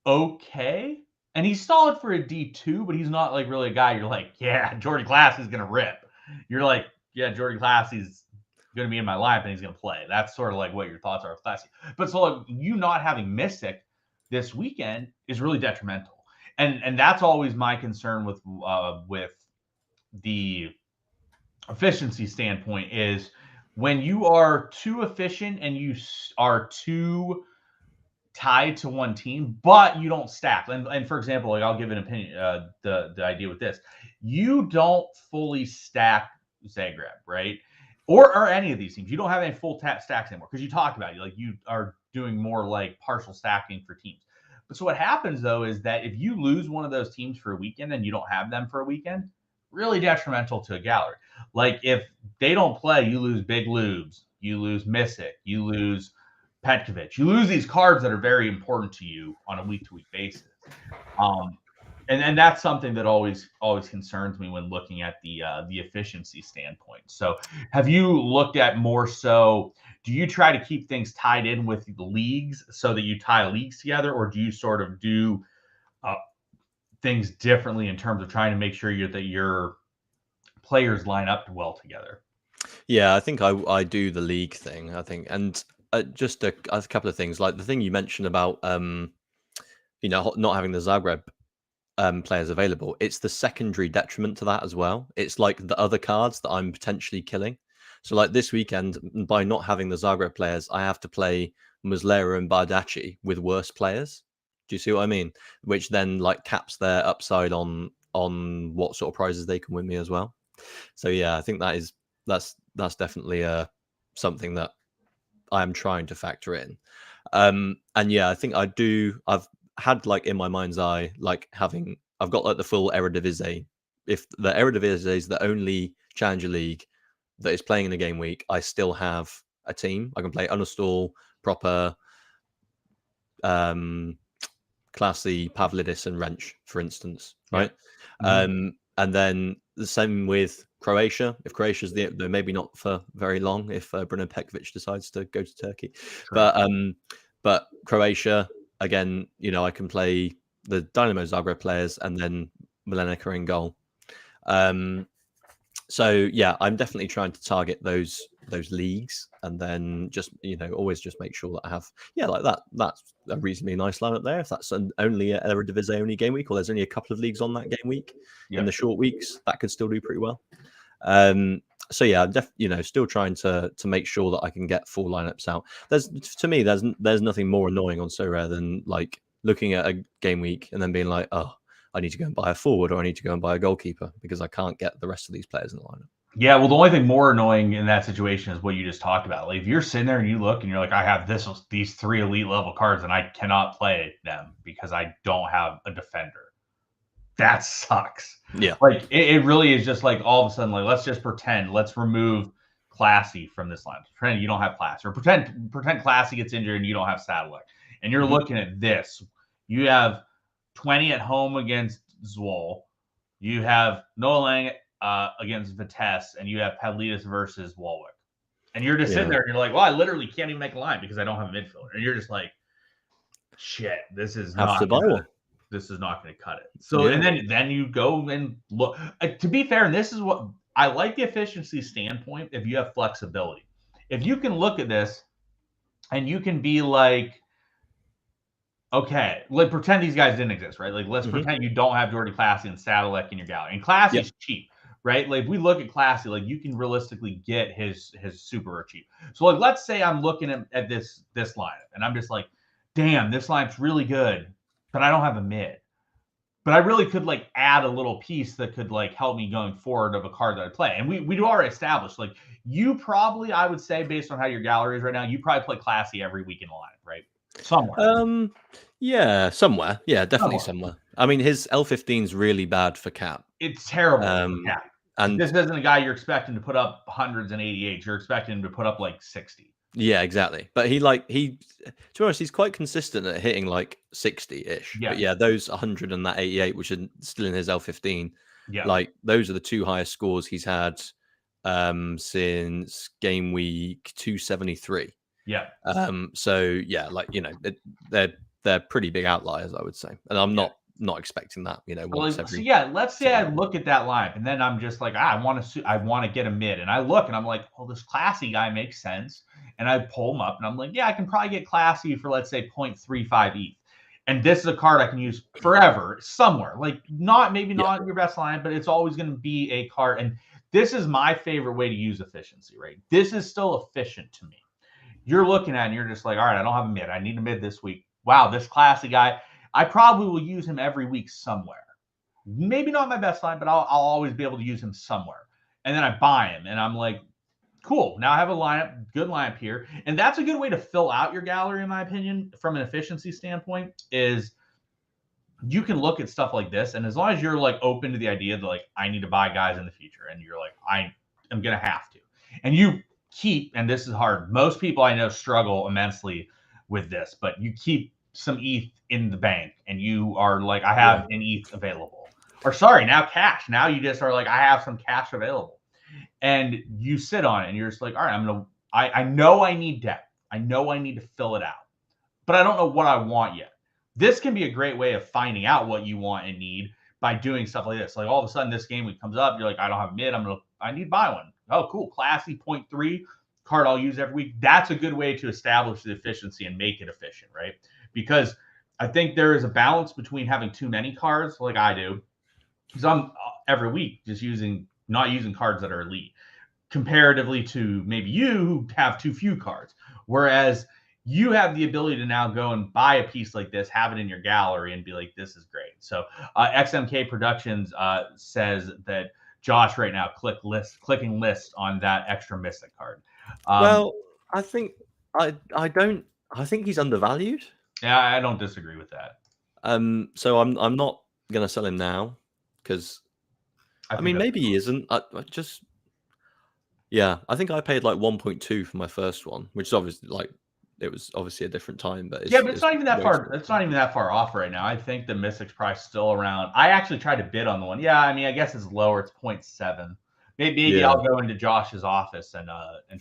okay. And he's solid for a D2, but he's not like really a guy you're like, yeah, Jordy Classy's going to rip. You're like, yeah, Jordy Classy's going to be in my lineup and he's going to play. That's sort of like what your thoughts are with Classy. But so like, you not having Mystic this weekend is really detrimental. And that's always my concern with the efficiency standpoint is when you are too efficient and you are too tied to one team, but you don't stack. And for example, like I'll give an opinion, the idea with this, you don't fully stack Zagreb, right? Or any of these teams. You don't have any full stacks anymore because you talked about it. Like you are doing more like partial stacking for teams. But so what happens though is that if you lose one of those teams for a weekend and you don't have them for a weekend, really detrimental to a gallery. Like if they don't play, you lose Big Lubes, you lose Misic, you lose Petkovic. You lose these cards that are very important to you on a week-to-week basis. And that's something that always concerns me when looking at the efficiency standpoint. So have you looked at more so, do you try to keep things tied in with the leagues so that you tie leagues together, or do you sort of do things differently in terms of trying to make sure that your players line up well together? Yeah, I think I do the league thing, I think. And just a couple of things, like the thing you mentioned about you know, not having the Zagreb players available, it's the secondary detriment to that as well. It's like the other cards that I'm potentially killing. So like this weekend, by not having the Zagreb players, I have to play Muslera and Bardacci with worse players. Do you see what I mean? Which then like caps their upside on what sort of prizes they can win me as well. So yeah, I think that's definitely something that I am trying to factor in. And yeah, I think I've had like in my mind's eye, like I've got like the full Eredivisie. If the Eredivisie is the only Challenger League that is playing in a game week, I still have a team. I can play Unstall, Proper, Classy, Pavlidis, and Wrench, for instance, right? Yeah. And then the same with Croatia. If Croatia's they're maybe not for very long if Bruno Pekovic decides to go to Turkey, Sure. but Croatia again, you know, I can play the Dynamo Zagreb players and then Malenica in goal. So yeah, I'm definitely trying to target those leagues, and then just, you know, always just make sure that I have like that's a reasonably nice lineup there. If that's only a Eredivisie only game week, or there's only a couple of leagues on that game week in the short weeks, that could still do pretty well. So yeah, I'm you know, still trying to make sure that I can get full lineups out. To me, there's nothing more annoying on Sorare than like looking at a game week and then being like, oh, I need to go and buy a forward, or I need to go and buy a goalkeeper because I can't get the rest of these players in the lineup. Yeah, well, the only thing more annoying in that situation is what you just talked about. Like, if you're sitting there and you look and you're like, I have these 3 elite level cards and I cannot play them because I don't have a defender. That sucks. Yeah. Like, it really is just like all of a sudden, like, let's just pretend, let's remove Classy from this line. Pretend you don't have Classy, or pretend Classy gets injured and you don't have Satellite. And you're looking at this. You have 20 at home against Zwol. You have Noah Lang against Vitesse, and you have Pavlidis versus Walwick. And you're just sitting there and you're like, well, I literally can't even make a line because I don't have a midfielder. And you're just like, shit, this is not going to cut it. So, and then you go and look. To be fair, and this is what I like the efficiency standpoint, if you have flexibility. If you can look at this and you can be like, okay, like pretend these guys didn't exist, right? Like, let's pretend you don't have Jordy Classy and Sadalek in your gallery. And Classy's cheap, right? Like, if we look at Classy, like, you can realistically get his super cheap. So, like, let's say I'm looking at this lineup, and I'm just like, damn, this lineup's really good, but I don't have a mid. But I really could like add a little piece that could like help me going forward of a card that I play. And we already established, like, you probably, I would say, based on how your gallery is right now, you probably play Classy every week in the lineup, right? Somewhere. Yeah, somewhere. Yeah, definitely somewhere. I mean, his L15 is really bad for cap. It's terrible for cap. And this isn't a guy you're expecting to put up hundreds and 88s. You're expecting him to put up like 60. Yeah, exactly. But to be honest, he's quite consistent at hitting like 60-ish. Yeah. But yeah, those 100 and that 88, which are still in his L15, yeah, like those are the 2 highest scores he's had since game week 273. Yeah. So yeah, like, you know, they're pretty big outliers, I would say, and I'm not expecting that, you know. Let's say I look at that lineup and then I'm just like, I want to get a mid, and I look and I'm like, well, this Classy guy makes sense, and I pull him up and I'm like, yeah, I can probably get Classy for, let's say, 0.35 ETH. And this is a card I can use forever somewhere. Like, maybe not your best line, but it's always going to be a card. And this is my favorite way to use efficiency, right? This is still efficient to me. You're looking at it and you're just like, all right, I don't have a mid. I need a mid this week. Wow, this Classy guy, I probably will use him every week somewhere. Maybe not my best line, but I'll always be able to use him somewhere. And then I buy him, and I'm like, cool. Now I have a good lineup here. And that's a good way to fill out your gallery, in my opinion, from an efficiency standpoint, is you can look at stuff like this. And as long as you're like open to the idea that, like, I need to buy guys in the future, and you're like, I am going to have to. And you keep, and this is hard, most people I know struggle immensely with this, but you keep some ETH in the bank, and you are like, I have an ETH available. Or sorry, now cash. Now you just are like, I have some cash available. And you sit on it and you're just like, all right, I know I need depth. I know I need to fill it out, but I don't know what I want yet. This can be a great way of finding out what you want and need by doing stuff like this. Like, all of a sudden this game week comes up, you're like, I don't have mid. I need to buy one. Oh, cool. Classy 0.3 card I'll use every week. That's a good way to establish the efficiency and make it efficient, right? Because I think there is a balance between having too many cards, like I do, because I'm every week just not using cards that are elite, comparatively to maybe you who have too few cards. Whereas you have the ability to now go and buy a piece like this, have it in your gallery, and be like, this is great. So XMK Productions says that Josh right now clicking list on that extra Mystic card. Well, I think I think he's undervalued. Yeah, I don't disagree with that. So I'm not gonna sell him now because I mean maybe he isn't. I just I think I paid like 1.2 for my first one, which is obviously like it was obviously a different time, but it's not even that far. It's not even that far off right now. I think the Mystic's price still around. I actually tried to bid on the one. Yeah, I mean, I guess it's lower. It's 0.7. Maybe I'll go into Josh's office and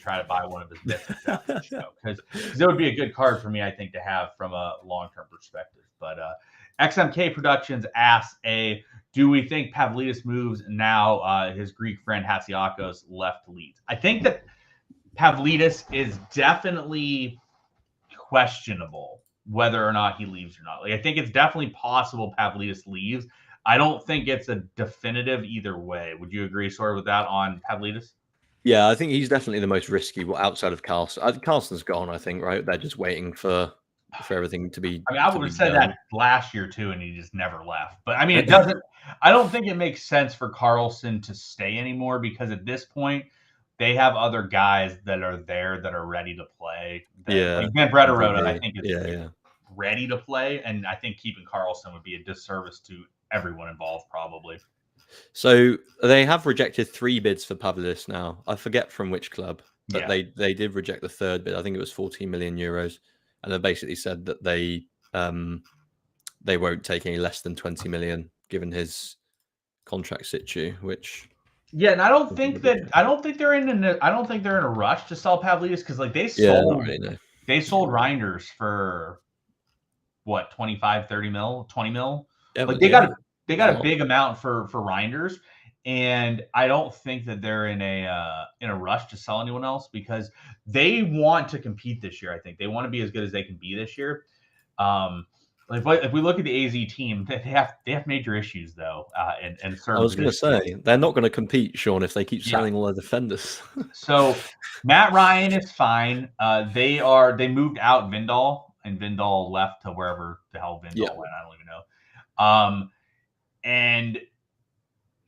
try to buy one of his Mystics after the show because it would be a good card for me, I think, to have from a long-term perspective. But XMK Productions asks do we think Pavlidis moves now? His Greek friend Hatsiakos left leads. I think that Pavlidis is definitely questionable whether or not he leaves or not. Like, I think it's definitely possible Pavlidis leaves. I don't think it's a definitive either way. Would you agree, Sorare, with that on Pavlidis? Yeah, I think he's definitely the most risky outside of Carlson. Carlson's gone, I think, right? They're just waiting for everything to be. I mean, I would have said that last year too, and he just never left. But I mean, it doesn't. I don't think it makes sense for Carlson to stay anymore because at this point, they have other guys that are there that are ready to play. Like Ben Brederode, I think is ready to play, and I think keeping Carlson would be a disservice to everyone involved, probably. So they have rejected 3 bids for Pavlidis now. I forget from which club, but they did reject the 3rd bid. I think it was 14 million euros, and they basically said that they won't take any less than 20 million given his contract situ. Which and I don't think they're in a rush to sell Pavlidis because like they sold they sold Reinders for what 25, 30 mil, 20 mil. Like they got a big amount for Reinders, and I don't think that they're in a rush to sell anyone else because they want to compete this year. I think they want to be as good as they can be this year. If we look at the AZ team, they have major issues though. And I was going to say they're not going to compete, Sean, if they keep selling all their defenders. So Matt Ryan is fine. They moved out Vindal, and Vindal left to wherever the hell Vindal went. I don't even know. And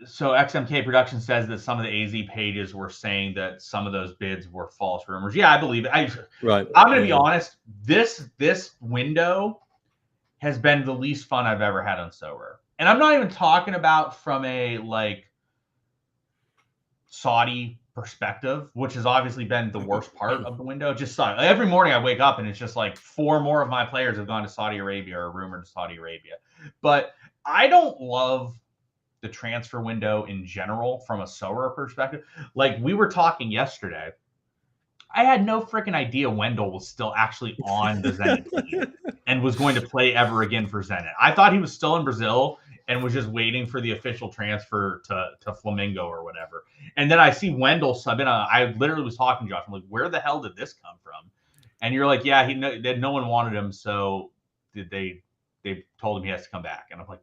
so XMK Production says that some of the AZ pages were saying that some of those bids were false rumors. Yeah, I believe it. I'm going to be honest. This window has been the least fun I've ever had on Sorare. And I'm not even talking about from a like Saudi perspective, which has obviously been the worst part of the window. Just Saudi. Every morning I wake up and it's just like 4 more of my players have gone to Saudi Arabia or rumored to Saudi Arabia. But I don't love the transfer window in general from a Sorare perspective. Like we were talking yesterday, I had no freaking idea Wendell was still actually on the Zenit team and was going to play ever again for Zenit. I thought he was still in Brazil and was just waiting for the official transfer to Flamengo or whatever. And then I see Wendell sub in. I literally was talking to Josh. I'm like, where the hell did this come from? And you're like, yeah, no one wanted him, so they told him he has to come back. And I'm like,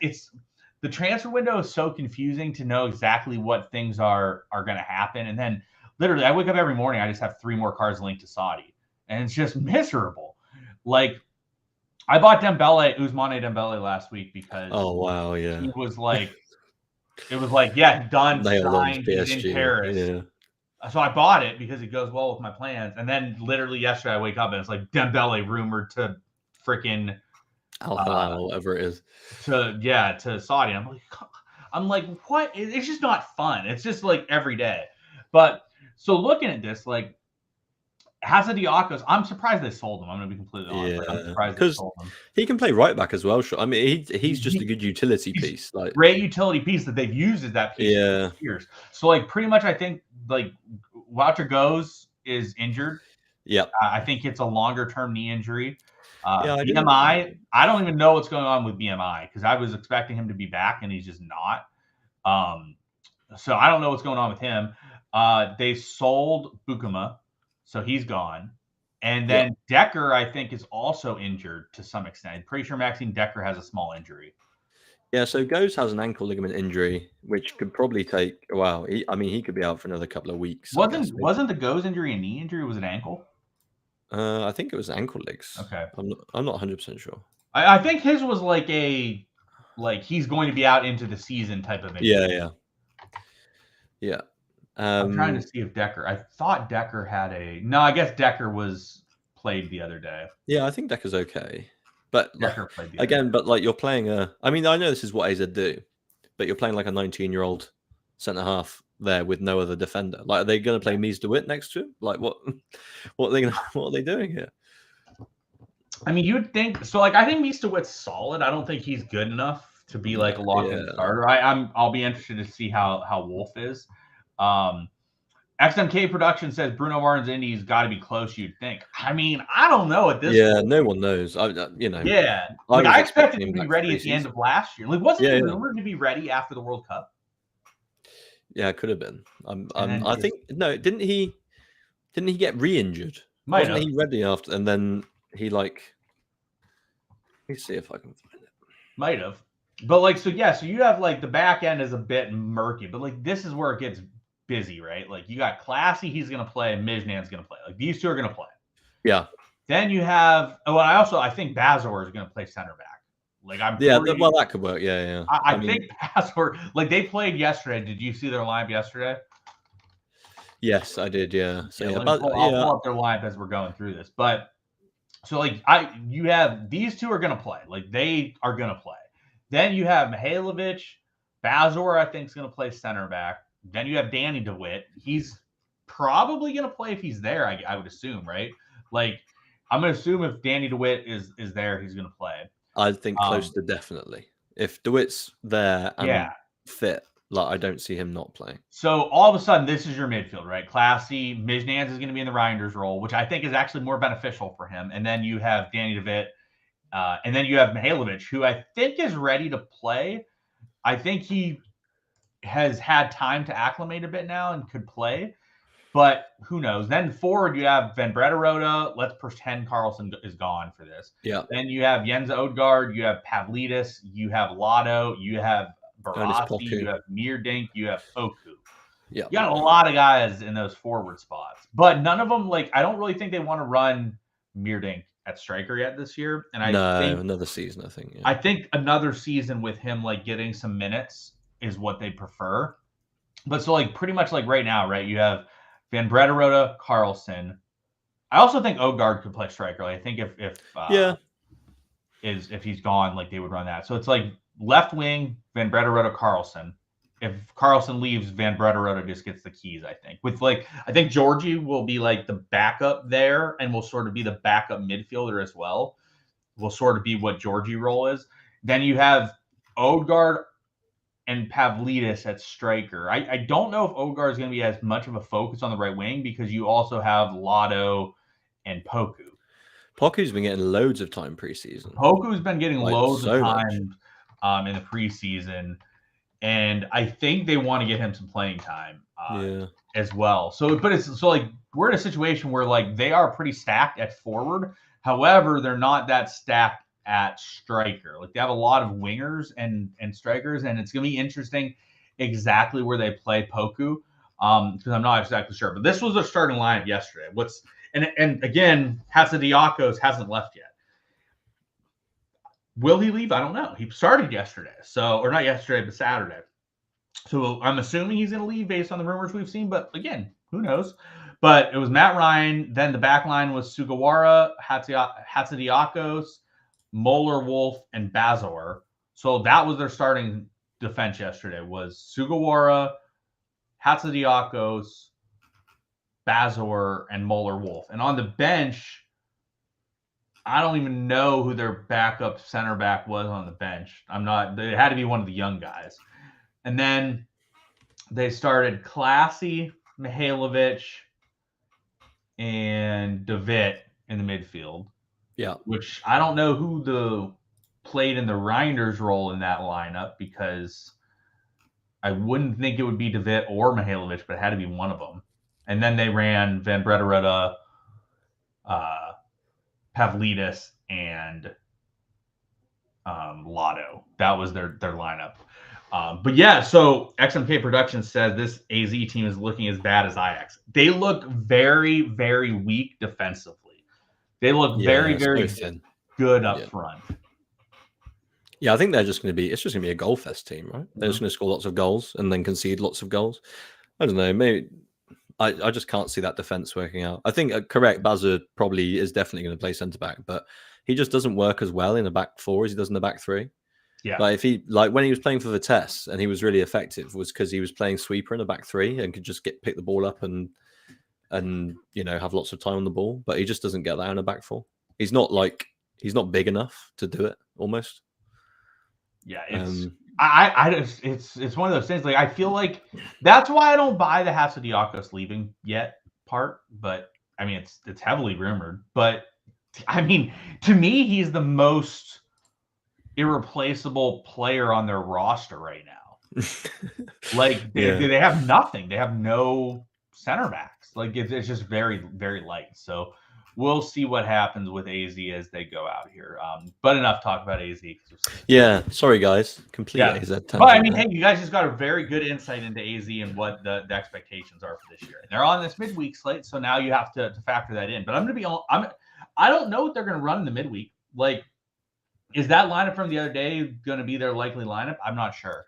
it's the transfer window is so confusing to know exactly what things are going to happen. And then literally, I wake up every morning, I just have 3 more cards linked to Saudi, and it's just miserable. Like, I bought Ousmane Dembele last week because he was like, done, signed, he's in Paris. Yeah. So I bought it because it goes well with my plans. And then literally yesterday, I wake up and it's like Dembele rumored to freaking Al-Hilal, whatever it is, to Saudi. I'm like, what? It's just not fun. It's just like every day, but. So looking at this, like Hatsiakos, I'm surprised they sold him. I'm going to be completely honest. I'm surprised they sold him. He can play right back as well. I mean, he's just a good utility piece. Like great utility piece that they've used as that piece for years. So like pretty much, I think like Wouter Goes is injured. Yeah, I think it's a longer term knee injury. BMI, I don't even know what's going on with BMI because I was expecting him to be back and he's just not. So I don't know what's going on with him. They sold Bukuma, so he's gone. And then Decker, I think, is also injured to some extent. I'm pretty sure Maxime Decker has a small injury. Yeah, so Goes has an ankle ligament injury, which could probably take a while. He could be out for another couple of weeks. Wasn't the Goes injury a knee injury? Was it ankle? I think it was ankle legs. Okay. I'm not 100% sure. I think his was like he's going to be out into the season type of injury. Yeah. I'm trying to see if Decker. I thought Decker had a. No, I guess Decker was played the other day. Yeah, I think Decker's okay. But Decker played the again, but like you're playing I mean, I know this is what AZ do, but you're playing like a 19-year-old centre half there with no other defender. Like, are they going to play Mies de Wit next to him? Like, what are they doing here? I mean, you'd think so. Like, I think Mies de Wit's solid. I don't think he's good enough to be like a locked-in starter. I'll be interested to see how Wolf is. XMK Production says Bruno Martin's Indy's got to be close. You'd think. I mean, I don't know at this. Yeah, no one knows. Yeah, like I expected him to be ready at the end of last year. Like, wasn't he rumored to be ready after the World Cup? Yeah, it could have been. I think no. Didn't he get re-injured? Wasn't he ready after? And then he let me see if I can find it. Might have, but like so you have like the back end is a bit murky, but like this is where it gets busy, right? Like you got Classy, he's gonna play, and Mijnan's gonna play. Like these two are gonna play. Yeah. Then you have I think Bazor is gonna play center back. Like well, that could work. Yeah. I think Bazor, like they played yesterday. Did you see their lineup yesterday? Yes, I did. Yeah. So I'll pull up their lineup as we're going through this. But so like you have these two are gonna play. Like they are gonna play. Then you have Mihailovic, Bazor, I think is gonna play center back. Then you have Danny DeWitt. He's probably gonna play if he's there. I would assume, right? Like I'm gonna assume if Danny DeWitt is there, he's gonna play. I think close to definitely. If DeWitt's there and fit, like I don't see him not playing. So all of a sudden, this is your midfield, right? Classy, Mijnans is going to be in the Reinders role, which I think is actually more beneficial for him. And then you have Danny DeWitt, and then you have Mihailovic, who I think is ready to play. I think he has had time to acclimate a bit now and could play, but who knows? Then forward, you have Van Brederode. Let's pretend Carlson is gone for this. Yeah. Then you have Jens Odegaard, you have Pavlidis, you have Lotto, you have Barassi, you have Meerdink, you have Poku. Yeah. You got a lot of guys in those forward spots, but none of them, like, I don't really think they want to run Meerdink at striker yet this year. And I think another season, I think. Yeah. I think another season with him, like, getting some minutes is what they prefer. But so, like, pretty much like right now, right, you have Van Brederode, Carlson. I also think Odegaard could play striker. Like, I think if he's gone, like they would run that. So it's like left wing, Van Brederode, Carlson. If Carlson leaves, Van Brederode just gets the keys, I think. I think Georgie will be like the backup there and will sort of be the backup midfielder as well. Will sort of be what Georgie role is. Then you have Odegaard and Pavlidis at striker. I don't know if Odegaard is going to be as much of a focus on the right wing because you also have Lotto and Poku. Poku's been getting loads of time preseason. Poku's been getting loads of time in the preseason, and I think they want to get him some playing time as well. So, like we're in a situation where like they are pretty stacked at forward. However, they're not that stacked at striker. Like they have a lot of wingers and strikers, and it's gonna be interesting exactly where they play Poku. Because I'm not exactly sure. But this was their starting lineup yesterday. And again, Hatzidakis hasn't left yet. Will he leave? I don't know. He started yesterday. Or not yesterday, but Saturday. So I'm assuming he's gonna leave based on the rumors we've seen, but again, who knows? But it was Matt Ryan, then the back line was Sugawara, Hatzidakis, Moeller, Wolf, and Bazor. So that was their starting defense yesterday was Sugawara, Hatzidakis, Bazor, and Moeller, Wolf. And on the bench, I don't even know who their backup center back was on the bench. It had to be one of the young guys. And then they started Classy, Mihailovic, and DeWitt in the midfield. Yeah. Which I don't know who played in the Reinders role in that lineup because I wouldn't think it would be DeWitt or Mihailovic, but it had to be one of them. And then they ran Van Brederode, Pavlidis and Lotto. That was their lineup. But yeah, so XMK Productions says this AZ team is looking as bad as Ajax. They look very, very weak defensively. They look very, very thin. good up front. Yeah, I think they're just going to be. It's just going to be a goal fest team, right? They're just going to score lots of goals and then concede lots of goals. I don't know. Maybe I just can't see that defense working out. I think correct. Bazza probably is definitely going to play centre back, but he just doesn't work as well in a back four as he does in the back three. Yeah. Like if he when he was playing for Vitesse and he was really effective was because he was playing sweeper in a back three and could just pick the ball up and have lots of time on the ball. But he just doesn't get that in a back four. He's not big enough to do it almost. Yeah, it's one of those things. Like I feel like that's why I don't buy the Hatzadiakos leaving yet part. But I mean, it's heavily rumored. But I mean, to me, he's the most irreplaceable player on their roster right now. Like they have nothing. They have no center backs. Like it's just very, very light. So we'll see what happens with AZ as they go out here. But enough talk about AZ. Yeah, sorry guys, complete AZ tangent. But I mean, hey, you guys just got a very good insight into AZ and what the expectations are for this year. And they're on this midweek slate, so now you have to factor that in. But I'm gonna be I don't know what they're gonna run in the midweek. Like, is that lineup from the other day gonna be their likely lineup? I'm not sure.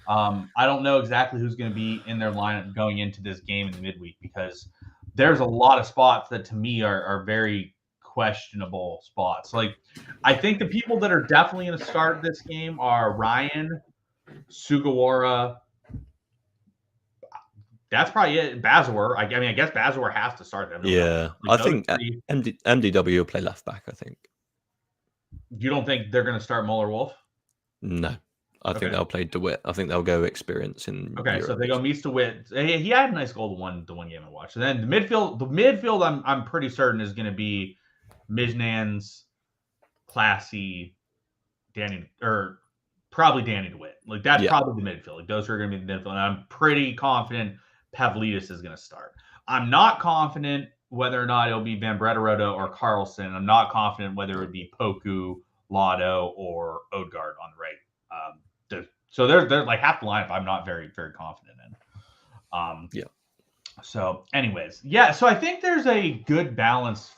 I don't know exactly who's going to be in their lineup going into this game in the midweek because there's a lot of spots that to me are very questionable spots. Like I think the people that are definitely going to start this game are Ryan, Sugawara. That's probably it. Bazawar. I mean, I guess Bazawar has to start them. Yeah, like I think MDW will play left back. I think. You don't think they're going to start Muller-Wolf? No. I think they'll play DeWitt. I think they'll go experience in. Okay, Europe. So they go Mies DeWitt. He had a nice goal the one game I watched. And then the midfield, I'm pretty certain is going to be Mijnans, Classy, probably Danny DeWitt. Like that's probably the midfield. Like those are going to be the midfield. And I'm pretty confident Pavlidis is going to start. I'm not confident whether or not it'll be Van Brederode or Carlson. I'm not confident whether it would be Poku, Lotto, or Odegaard on the right. So they're like half the lineup I'm not very, very confident in. So anyways, so I think there's a good balance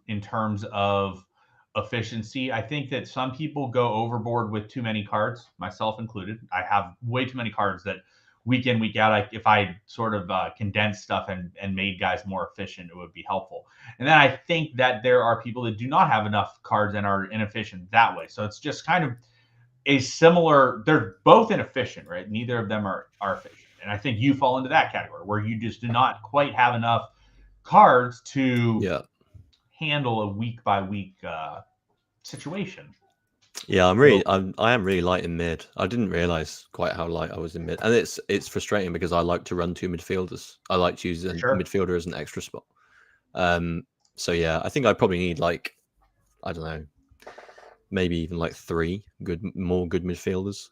in terms of efficiency. I think that some people go overboard with too many cards, myself included. I have way too many cards that week in, week out, if I sort of condensed stuff and made guys more efficient, it would be helpful. And then I think that there are people that do not have enough cards and are inefficient that way. So it's just kind of they're both inefficient, right? Neither of them are efficient. And I think you fall into that category where you just do not quite have enough cards to handle a week by week situation. Yeah, I am really light in mid. I didn't realize quite how light I was in mid. And it's frustrating because I like to run two midfielders. I like to use a midfielder as an extra spot. So yeah, I think I probably need I don't know, maybe even three more good midfielders.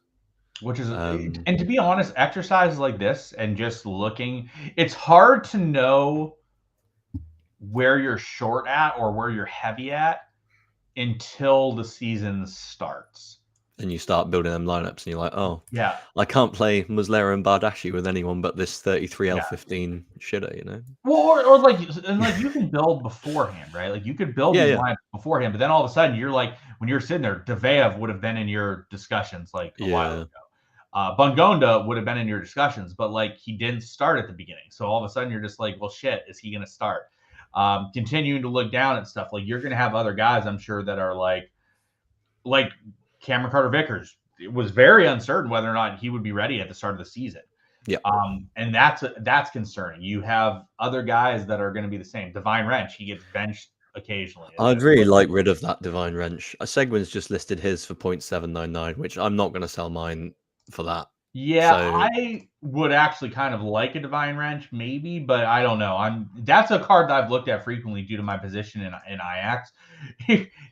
Which is, and to be honest, exercises like this and just looking, it's hard to know where you're short at or where you're heavy at until the season starts. And you start building them lineups and you're like, oh, yeah, I can't play Muslera and Bardashi with anyone but this 33L15 shitter, you know? Well, or you can build beforehand, right? Like you could build these lineups beforehand, but then all of a sudden you're like, when you're sitting there, Deveev would have been in your discussions a while ago. Bungonda would have been in your discussions, but he didn't start at the beginning. So all of a sudden you're just like, well, shit, is he going to start? Continuing to look down at stuff, you're going to have other guys, I'm sure, that are like Cameron Carter-Vickers. It was very uncertain whether or not he would be ready at the start of the season. Yeah. And that's concerning. You have other guys that are going to be the same. Divine Wrench, he gets benched occasionally. I'd really like rid of that Divine Wrench. Seguin's just listed his for 0.799, which I'm not going to sell mine for that. Yeah, so, I would actually kind of like a Divine Wrench, maybe, but I don't know. That's a card that I've looked at frequently due to my position in Ajax.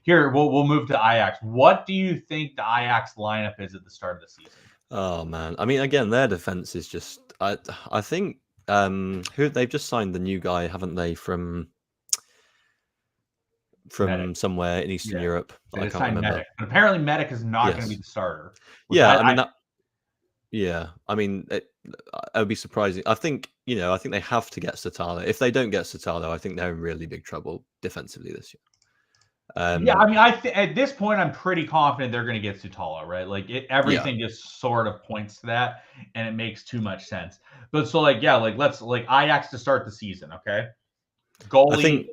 Here, we'll move to Ajax. What do you think the Ajax lineup is at the start of the season? Oh man, I mean, again, their defense is just. I think they've just signed the new guy, haven't they? From from Medic. somewhere in Eastern Europe. I can't remember. Medic. But apparently Medic is not going to be the starter. Yeah, I mean I mean, it would be surprising. I think they have to get Satalo. If they don't get Satalo, I think they're in really big trouble defensively this year. Yeah, I mean, at this point, I'm pretty confident they're going to get Sutalo, right? Like everything just sort of points to that, and it makes too much sense. But so, let's Ajax to start the season, okay? Goalie. I think,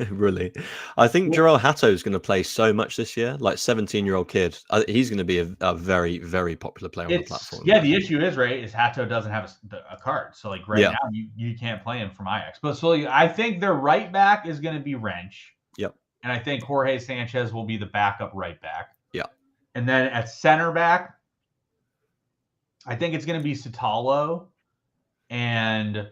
really. I think Joel Hatto is going to play so much this year. Like 17-year-old kid, he's going to be a very, very popular player on the platform. Yeah, the issue is Hatto doesn't have a card, so now you can't play him from Ajax. But so I think their right back is going to be Wrench. Yep. And I think Jorge Sanchez will be the backup right back. Yeah. And then at center back, I think it's going to be Sutalo, and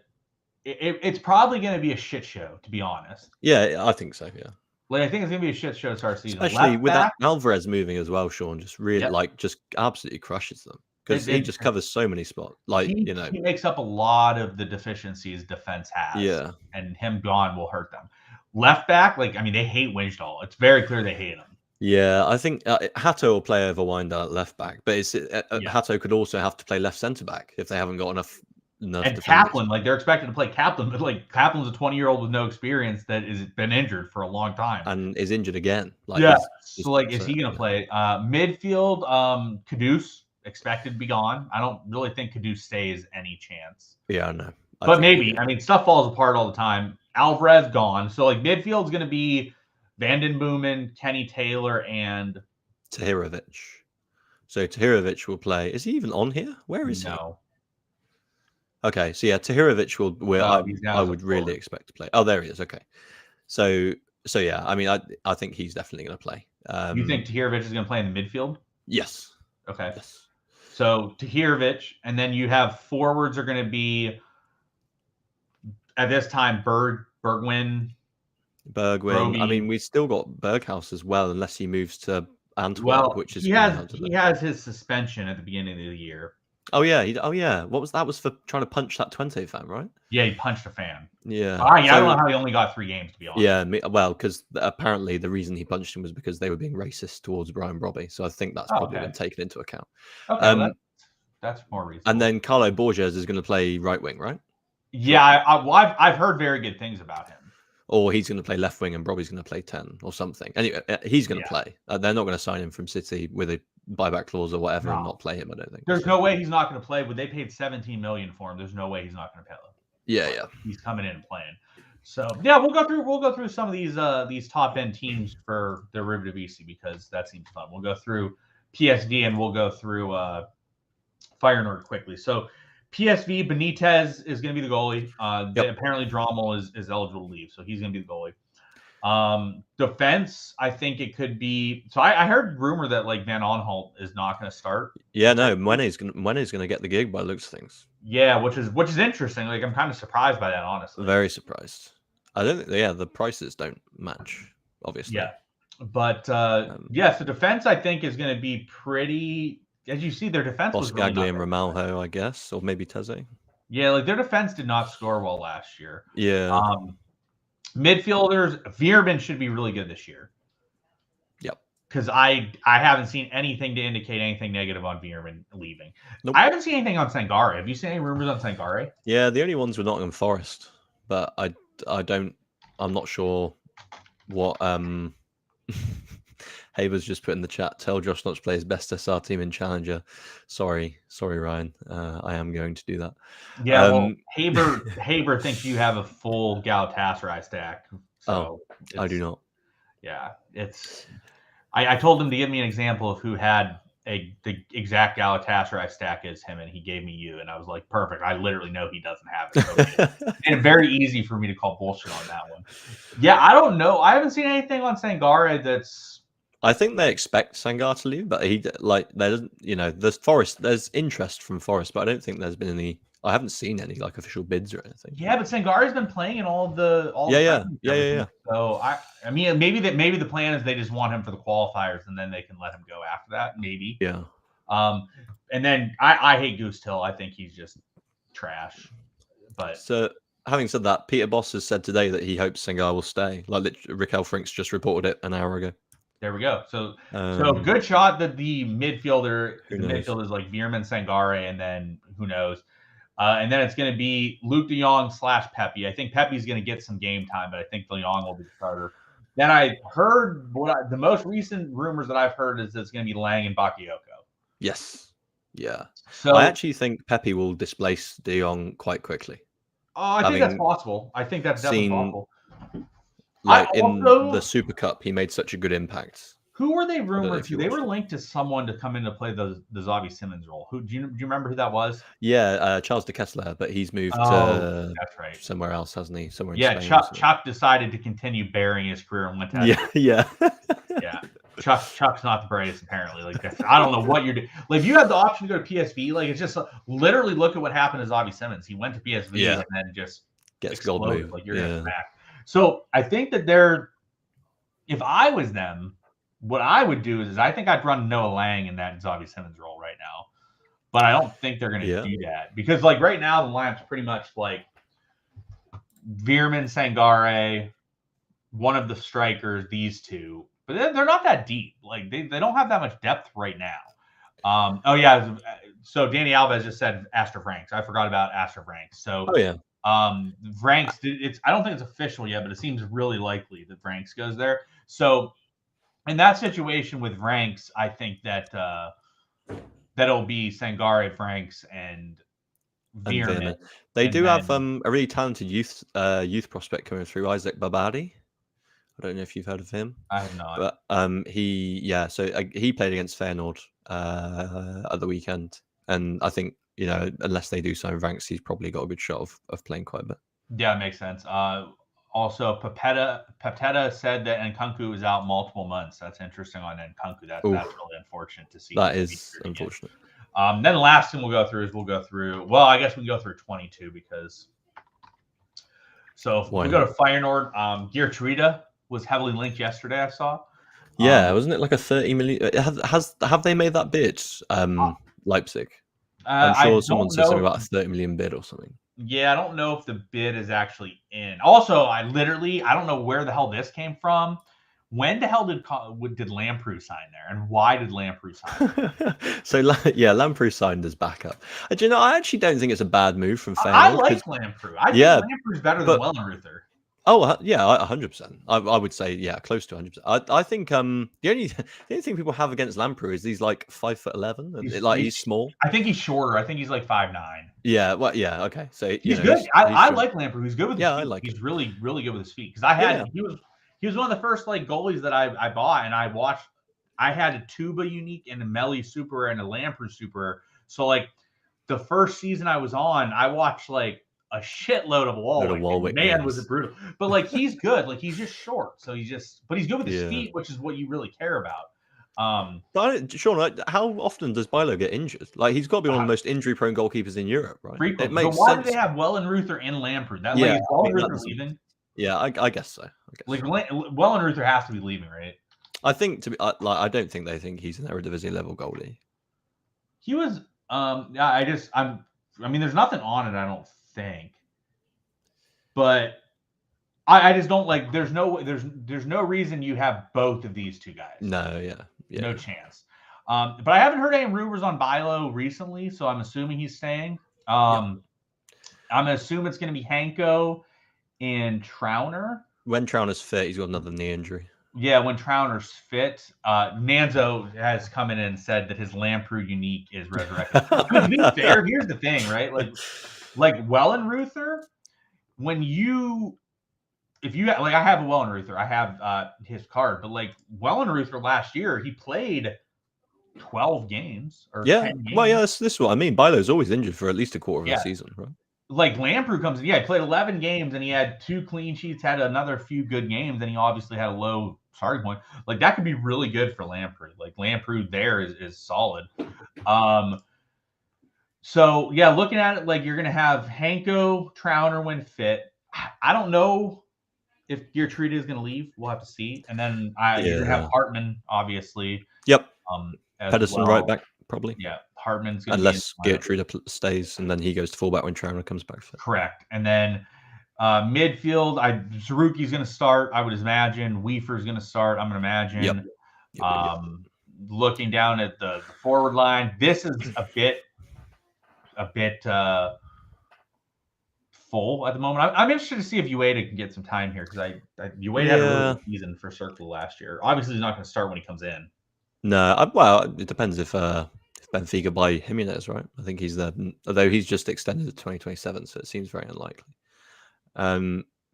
it's probably going to be a shit show, to be honest. Yeah, I think so. Yeah. I think it's going to be a shit show to start season. Especially with that Alvarez moving as well, Sean, just really just absolutely crushes them because he just covers so many spots. He makes up a lot of the deficiencies defense has. Yeah. And him gone will hurt them. Left back, they hate Wijndal. It's very clear they hate him. Yeah, I think Hatto will play over Wijndal at left back, but Hatto could also have to play left centre back if they haven't got enough. And Kaplan, they're expected to play Kaplan, but Kaplan's a 20-year-old with no experience that has been injured for a long time and is injured again. Is he going to play midfield? Kudus expected to be gone. I don't really think Kudus stays any chance. Yeah, no. But maybe. I mean, stuff falls apart all the time. Alvarez gone, so midfield's going to be Vanden Boomen, Kenny Taylor, and Tahirovic. So Tahirovic will play. Is he even on here? Where is he? Okay, so Tahirovic I would really expect to play. Oh, there he is. Okay, so yeah, I mean, I think he's definitely going to play. You think Tahirovic is going to play in the midfield? Yes. Okay. Yes. So Tahirovic, and then you have forwards are going to be at this time Bergwijn. I mean, we've still got Berghaus as well, unless he moves to Antwerp, which is he has his suspension at the beginning of the year. Oh yeah, What was that? Was for trying to punch that Twente fan, right? Yeah, he punched a fan. Yeah. I don't know how he only got 3 games, to be honest. Yeah, well, because apparently the reason he punched him was because they were being racist towards Brian Brobby. So I think that's probably been taken into account. Okay, that's more reasonable. And then Carlo Borges is going to play right wing, right? Yeah, I've heard very good things about him. Or he's going to play left wing and Brobby's going to play 10 or something. Anyway, he's going to play. They're not going to sign him from City with a buyback clause or whatever and not play him, I don't think. There's no way he's not going to play. But they paid $17 million for him. There's no way he's not going to play. Yeah. He's coming in and playing. So yeah, we'll go through some of these top end teams for derivative EC because that seems fun. We'll go through PSD and we'll go through Feyenoord quickly. So PSV, Benitez is going to be the goalie. Apparently Drommel is eligible to leave, so he's going to be the goalie. Defense, I think it could be. So I heard rumor that Van Aanholt is not going to start. Yeah, no, Mwene's going to get the gig by the looks of things. Yeah, which is interesting. I'm kind of surprised by that, honestly. Very surprised. I don't think. Yeah, the prices don't match, obviously. Yeah, but so defense I think is going to be pretty. As you see, their defense was really Gagli and Ramalho, I guess, or maybe Teze. Yeah, their defense did not score well last year. Yeah. Midfielders, Veerman should be really good this year. Yep. Because I haven't seen anything to indicate anything negative on Veerman leaving. Nope. I haven't seen anything on Sangare. Have you seen any rumors on Sangare? Yeah, the only ones were Nottingham Forest, but I'm not sure what Haber's just put in the chat. Tell Josh not to play his best SR team in Challenger. Sorry, Ryan. I am going to do that. Yeah, Haber thinks you have a full Galatasaray stack. So I do not. Yeah, I told him to give me an example of who had the exact Galatasaray stack as him, and he gave me you, and I was like, perfect. I literally know he doesn't have it. So and very easy for me to call bullshit on that one. Yeah, I don't know. I haven't seen anything on Sangare that's. I think they expect Sangar to leave, but there's Forest. There's interest from Forest, but I don't think there's been any. I haven't seen any official bids or anything. Yeah, but Sangare's been playing in all the. Yeah. So I mean, maybe the plan is they just want him for the qualifiers, and then they can let him go after that. Maybe. Yeah. And then I hate Goose Till. I think he's just trash. But so having said that, Peter Boss has said today that he hopes Sengar will stay. Like Raquel Franks just reported it an hour ago. There we go. So good shot that the midfielders like Veerman, Sangare, and then who knows. And then it's going to be Luke de Jong / Pepe. I think Pepe's going to get some game time, but I think de Jong will be the starter. Then I heard the most recent rumors that I've heard is it's going to be Lang and Bakayoko. Yes. Yeah. So I actually think Pepe will displace de Jong quite quickly. I think that's possible. I think that's definitely possible. Like in the Super Cup, he made such a good impact. Who were they rumored to? They were linked to someone to come in to play the Xavi Simons role. Who do you remember who that was? Yeah, Charles de Kessler, but he's moved to somewhere else, hasn't he? Somewhere in Spain. Chuck decided to continue burying his career and went to yeah. Chuck's not the brightest apparently. Like I don't know what you're doing. Like if you had the option to go to PSV, like it's just literally look at what happened to Xavi Simons. He went to PSV and then just gets gold move. Like you're gonna back. So I think that if I was them, what I would do is I think I'd run Noah Lang in that Xavi Simons role right now. But I don't think they're going to do that. Because, like, right now, the lineup's pretty much, like, Veerman, Sangare, one of the strikers, these two. But they're not that deep. Like, they don't have that much depth right now. So Danny Alves just said Astor Franks. I forgot about Astor Franks. So, Franks, I don't think it's official yet, but it seems really likely that Franks goes there. So, in that situation with Franks, I think that that'll be Sangare, Franks, and Veerman. They do have a really talented youth prospect coming through, Isaac Babadi. I don't know if you've heard of him. I have not. But he played against Feyenoord at the weekend, and I think unless they do sign Franks, he's probably got a good shot of playing quite a bit. Yeah, it makes sense. Also, Pepeta said that Nkunku was out multiple months. That's interesting on Nkunku. That's really unfortunate to see. That is unfortunate. Then the last thing we'll go through. Well, I guess we can go through 22 because. So if we go to Feyenoord, Geert Trida was heavily linked yesterday. I saw. Yeah, wasn't it like a 30 million? Have they made that bid? Leipzig. I'm sure someone said something about a 30 million bid or something. Yeah, I don't know if the bid is actually in. Also, I don't know where the hell this came from. When the hell did Lamprou sign there, and why did Lamprou sign? So Lamprou signed as backup. Do you know? I actually don't think it's a bad move from Feyenoord. I like Lamprou. I think Lamprou's better than Wellenreuther. Oh yeah, 100%. I would say close to 100%. I think the only thing people have against Lamprou is he's like 5'11", he's small. I think he's shorter. I think he's like 5'9". Yeah, well, yeah, okay. So he's good. I like Lamprou. He's good with his feet. I like. He's really, really good with his feet. Because he was one of the first like goalies that I bought, and I watched. I had a Tuba unique and a Melly super and a Lamprou super. So like the first season I was on, I watched like a shitload of Walwick. Man, was it brutal. But like he's good. Like he's just short. So but he's good with his feet, which is what you really care about. Sean, how often does Bilo get injured? Like he's got to be one of the most injury-prone goalkeepers in Europe, right? Frequently. It makes sense. Did they have Wellenreuther and Lamprou? Is Wellenreuther leaving? Yeah, I guess so. Like Wellenreuther has to be leaving, right? I think I don't think they think he's an Eredivisie level goalie. He was. I mean, there's nothing on it. I don't think, but I just don't like. There's no reason you have both of these two guys. No, yeah. No chance. But I haven't heard any rumors on Bilo recently, so I'm assuming he's staying. I'm gonna assume it's gonna be Hanko and Trauner. When Trauner's fit, he's got another knee injury. Yeah, when Trauner's fit, Nanzo has come in and said that his Lamprou unique is resurrected. To be fair, here's the thing, right? Like Wellenreuther, if you like, I have a Wellenreuther, I have his card, but like Wellenreuther last year, he played 12 games or 10 games. Well, yeah, this is what I mean. Bilo's always injured for at least a quarter of the season, right? Like Lamprou comes in, he played 11 games and he had 2 clean sheets, had another few good games, and he obviously had a low starting point. Like that could be really good for Lamprou. Like Lamprou there is solid. So yeah, looking at it, like you're gonna have Hanko, Trauner when fit. I don't know if Geert Trida is gonna leave. We'll have to see. And then you're gonna have Hartman, obviously. Yep. Pedersen right back. Probably. Yeah, Hartman's going unless Geert Trida stays and then he goes to fullback when Trauner comes back. Correct. And then Midfield, Saruki's going to start. I would imagine Weafer's going to start. I'm going to imagine. Yep. Looking down at the forward line, this is a bit full at the moment. I'm interested to see if Ueda can get some time here because Ueda had a really good season for Circle last year. Obviously, he's not going to start when he comes in. No, well, it depends if Benfica buy Jimenez, right? I think he's there, although he's just extended to 2027, so it seems very unlikely.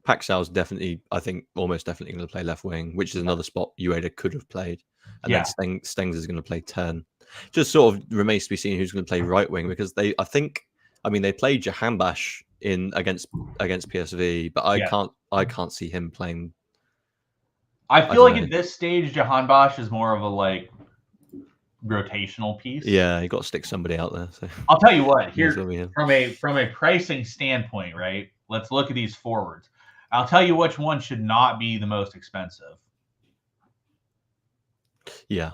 Paxal's definitely, I think, almost definitely going to play left wing, which is another spot Ueda could have played. And then Stengs is going to play 10. Just sort of remains to be seen who's going to play right wing because they played Jahanbash against PSV, but I can't see him playing. I feel like at this stage, Jahanbash is more of a rotational piece. Yeah, you got to stick somebody out there. So I'll tell you what, here from a pricing standpoint, right? Let's look at these forwards. I'll tell you which one should not be the most expensive. Yeah.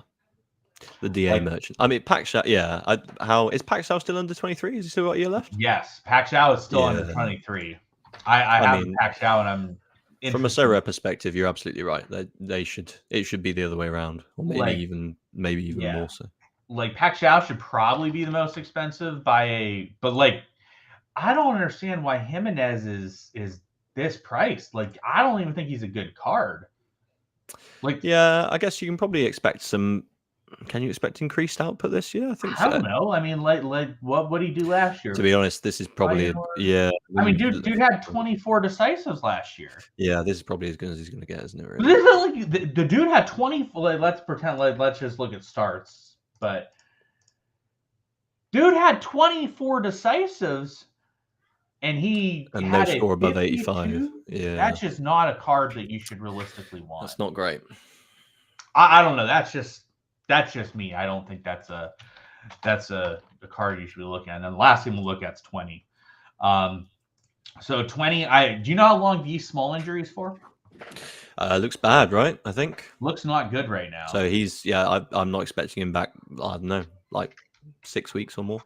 The DA merchant. I mean, Paxal, yeah. How is Paxal still under 23? Is he still got a year left? Yes, Paxal is still under 23. I have Paxal, and I'm from a Sorare perspective, you're absolutely right. It should be the other way around, or maybe even more so. Paxal should probably be the most expensive but I don't understand why Jimenez is this price. I don't even think he's a good card. Yeah, I guess you can probably expect some. Can you expect increased output this year? I don't know. I mean, what did he do last year? To be honest, this is probably I mean, dude had 24 decisives last year. Yeah, this is probably as good as he's going to get, isn't it? Really? The dude had 20. Let's pretend. Let's just look at starts. But dude had 24 decisives, and no score above 85. Yeah, that's just not a card that you should realistically want. That's not great. I don't know. That's just me. I don't think that's a card you should be looking at. And then the last thing we'll look at is 20. So 20. Do you know how long these small injuries for? Looks bad, right? I think looks not good right now. So I'm not expecting him back. I don't know, 6 weeks or more.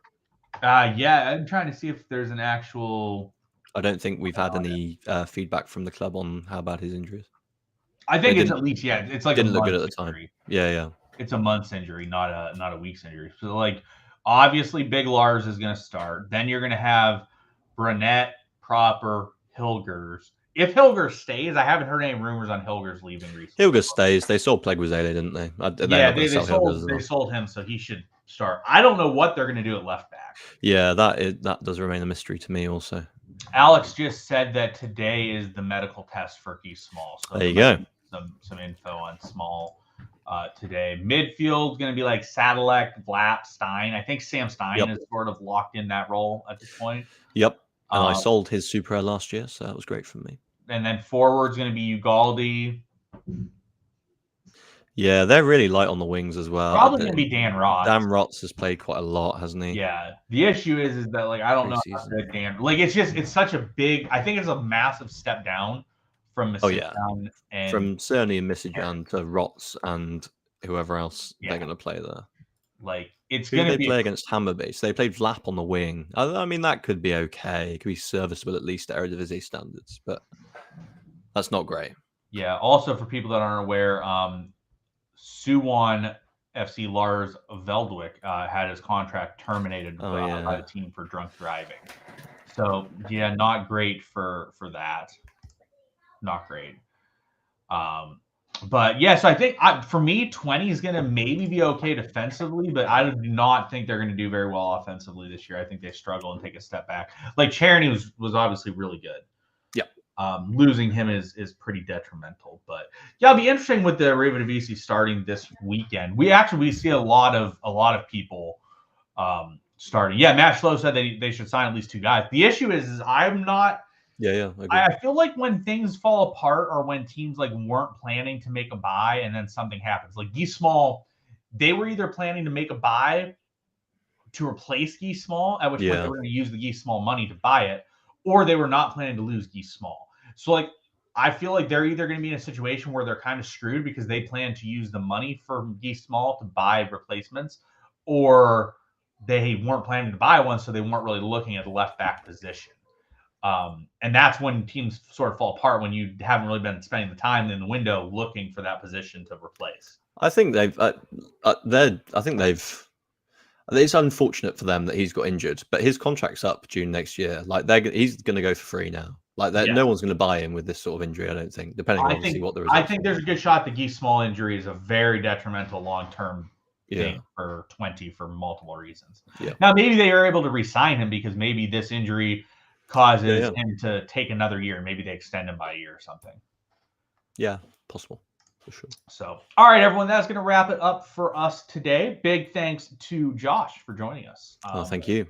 Yeah, I'm trying to see if there's an actual. I don't think we've had any feedback from the club on how bad his injury is. I think it's at least it's didn't look good at the time. Yeah. It's a month's injury, not a week's injury. So obviously Big Lars is going to start. Then you're going to have Brunette, Proper, Hilgers. If Hilgers stays, I haven't heard any rumors on Hilgers leaving recently. Hilgers stays. They sold Pleguizele, didn't they? They sold him, so he should start. I don't know what they're going to do at left back. Yeah, that does remain a mystery to me also. Alex just said that today is the medical test for Keith Small. So there you go. Some info on Small today. Midfield going to be Sadilek, Vlap, Stein. I think Sam Stein is sort of locked in that role at this point. Yep. And I sold his Super last year, so that was great for me. And then forward's going to be Ugaldi. Yeah, they're really light on the wings as well. Probably going to be Dan Rotz. Dan Rotz has played quite a lot, hasn't he? Yeah. The issue is that I don't know how good Dan. It's such a big. I think it's a massive step down from Misijan and from Cerny and Misijan to Rotz and whoever else they're going to play there. It's going to be play against Hammerby. So they played Vlap on the wing. I mean, that could be okay. It could be serviceable at least at Eredivisie standards, but that's not great. Yeah. Also, for people that aren't aware, Suwon FC Lars Veldwick had his contract terminated by the team for drunk driving. So not great for that. Not great. But yes, I think for me, 20 is going to maybe be okay defensively, but I do not think they're going to do very well offensively this year. I think they struggle and take a step back. Charity was obviously really good. Yeah. Losing him is pretty detrimental. But it'll be interesting with the Eredivisie starting this weekend. We see a lot of people starting. Yeah, Matt Schlow said that they should sign at least 2 guys. The issue is I'm not. Yeah. I feel like when things fall apart or when teams weren't planning to make a buy and then something happens, Guy Small, they were either planning to make a buy to replace Guy Small, at which point they were going to use the Guy Small money to buy it, or they were not planning to lose Guy Small. So I feel like they're either going to be in a situation where they're kind of screwed because they plan to use the money for Guy Small to buy replacements, or they weren't planning to buy one, so they weren't really looking at the left back position. And that's when teams sort of fall apart, when you haven't really been spending the time in the window looking for that position to replace. I think they've. I think they've. It's unfortunate for them that he's got injured, but his contract's up June next year. Like he's going to go for free now. Like Yeah. no one's going to buy him with this sort of injury. I don't think. Depending on obviously what the results. I think there's a good shot that Gee's small injury is a very detrimental long-term thing for 20 for multiple reasons. Yeah. Now maybe they are able to re-sign him because maybe this injury causes him to take another year. Maybe they extend him by a year or something. Yeah, possible. For sure. So, all right, everyone, that's going to wrap it up for us today. Big thanks to Josh for joining us. Thank you.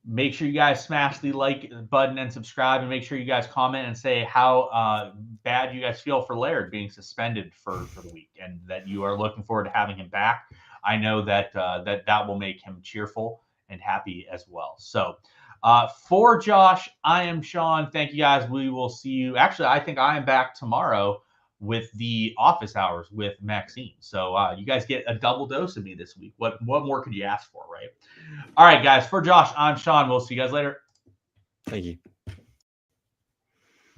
Make sure you guys smash the like button and subscribe, and make sure you guys comment and say how bad you guys feel for Laird being suspended for the week, and that you are looking forward to having him back. I know that that will make him cheerful and happy as well. So for Josh, I am Sean. Thank you guys. We will see you. Actually, I think I am back tomorrow with the office hours with Maxine. So you guys get a double dose of me this week. What more could you ask for, right? All right, guys. For Josh, I'm Sean. We'll see you guys later. Thank you.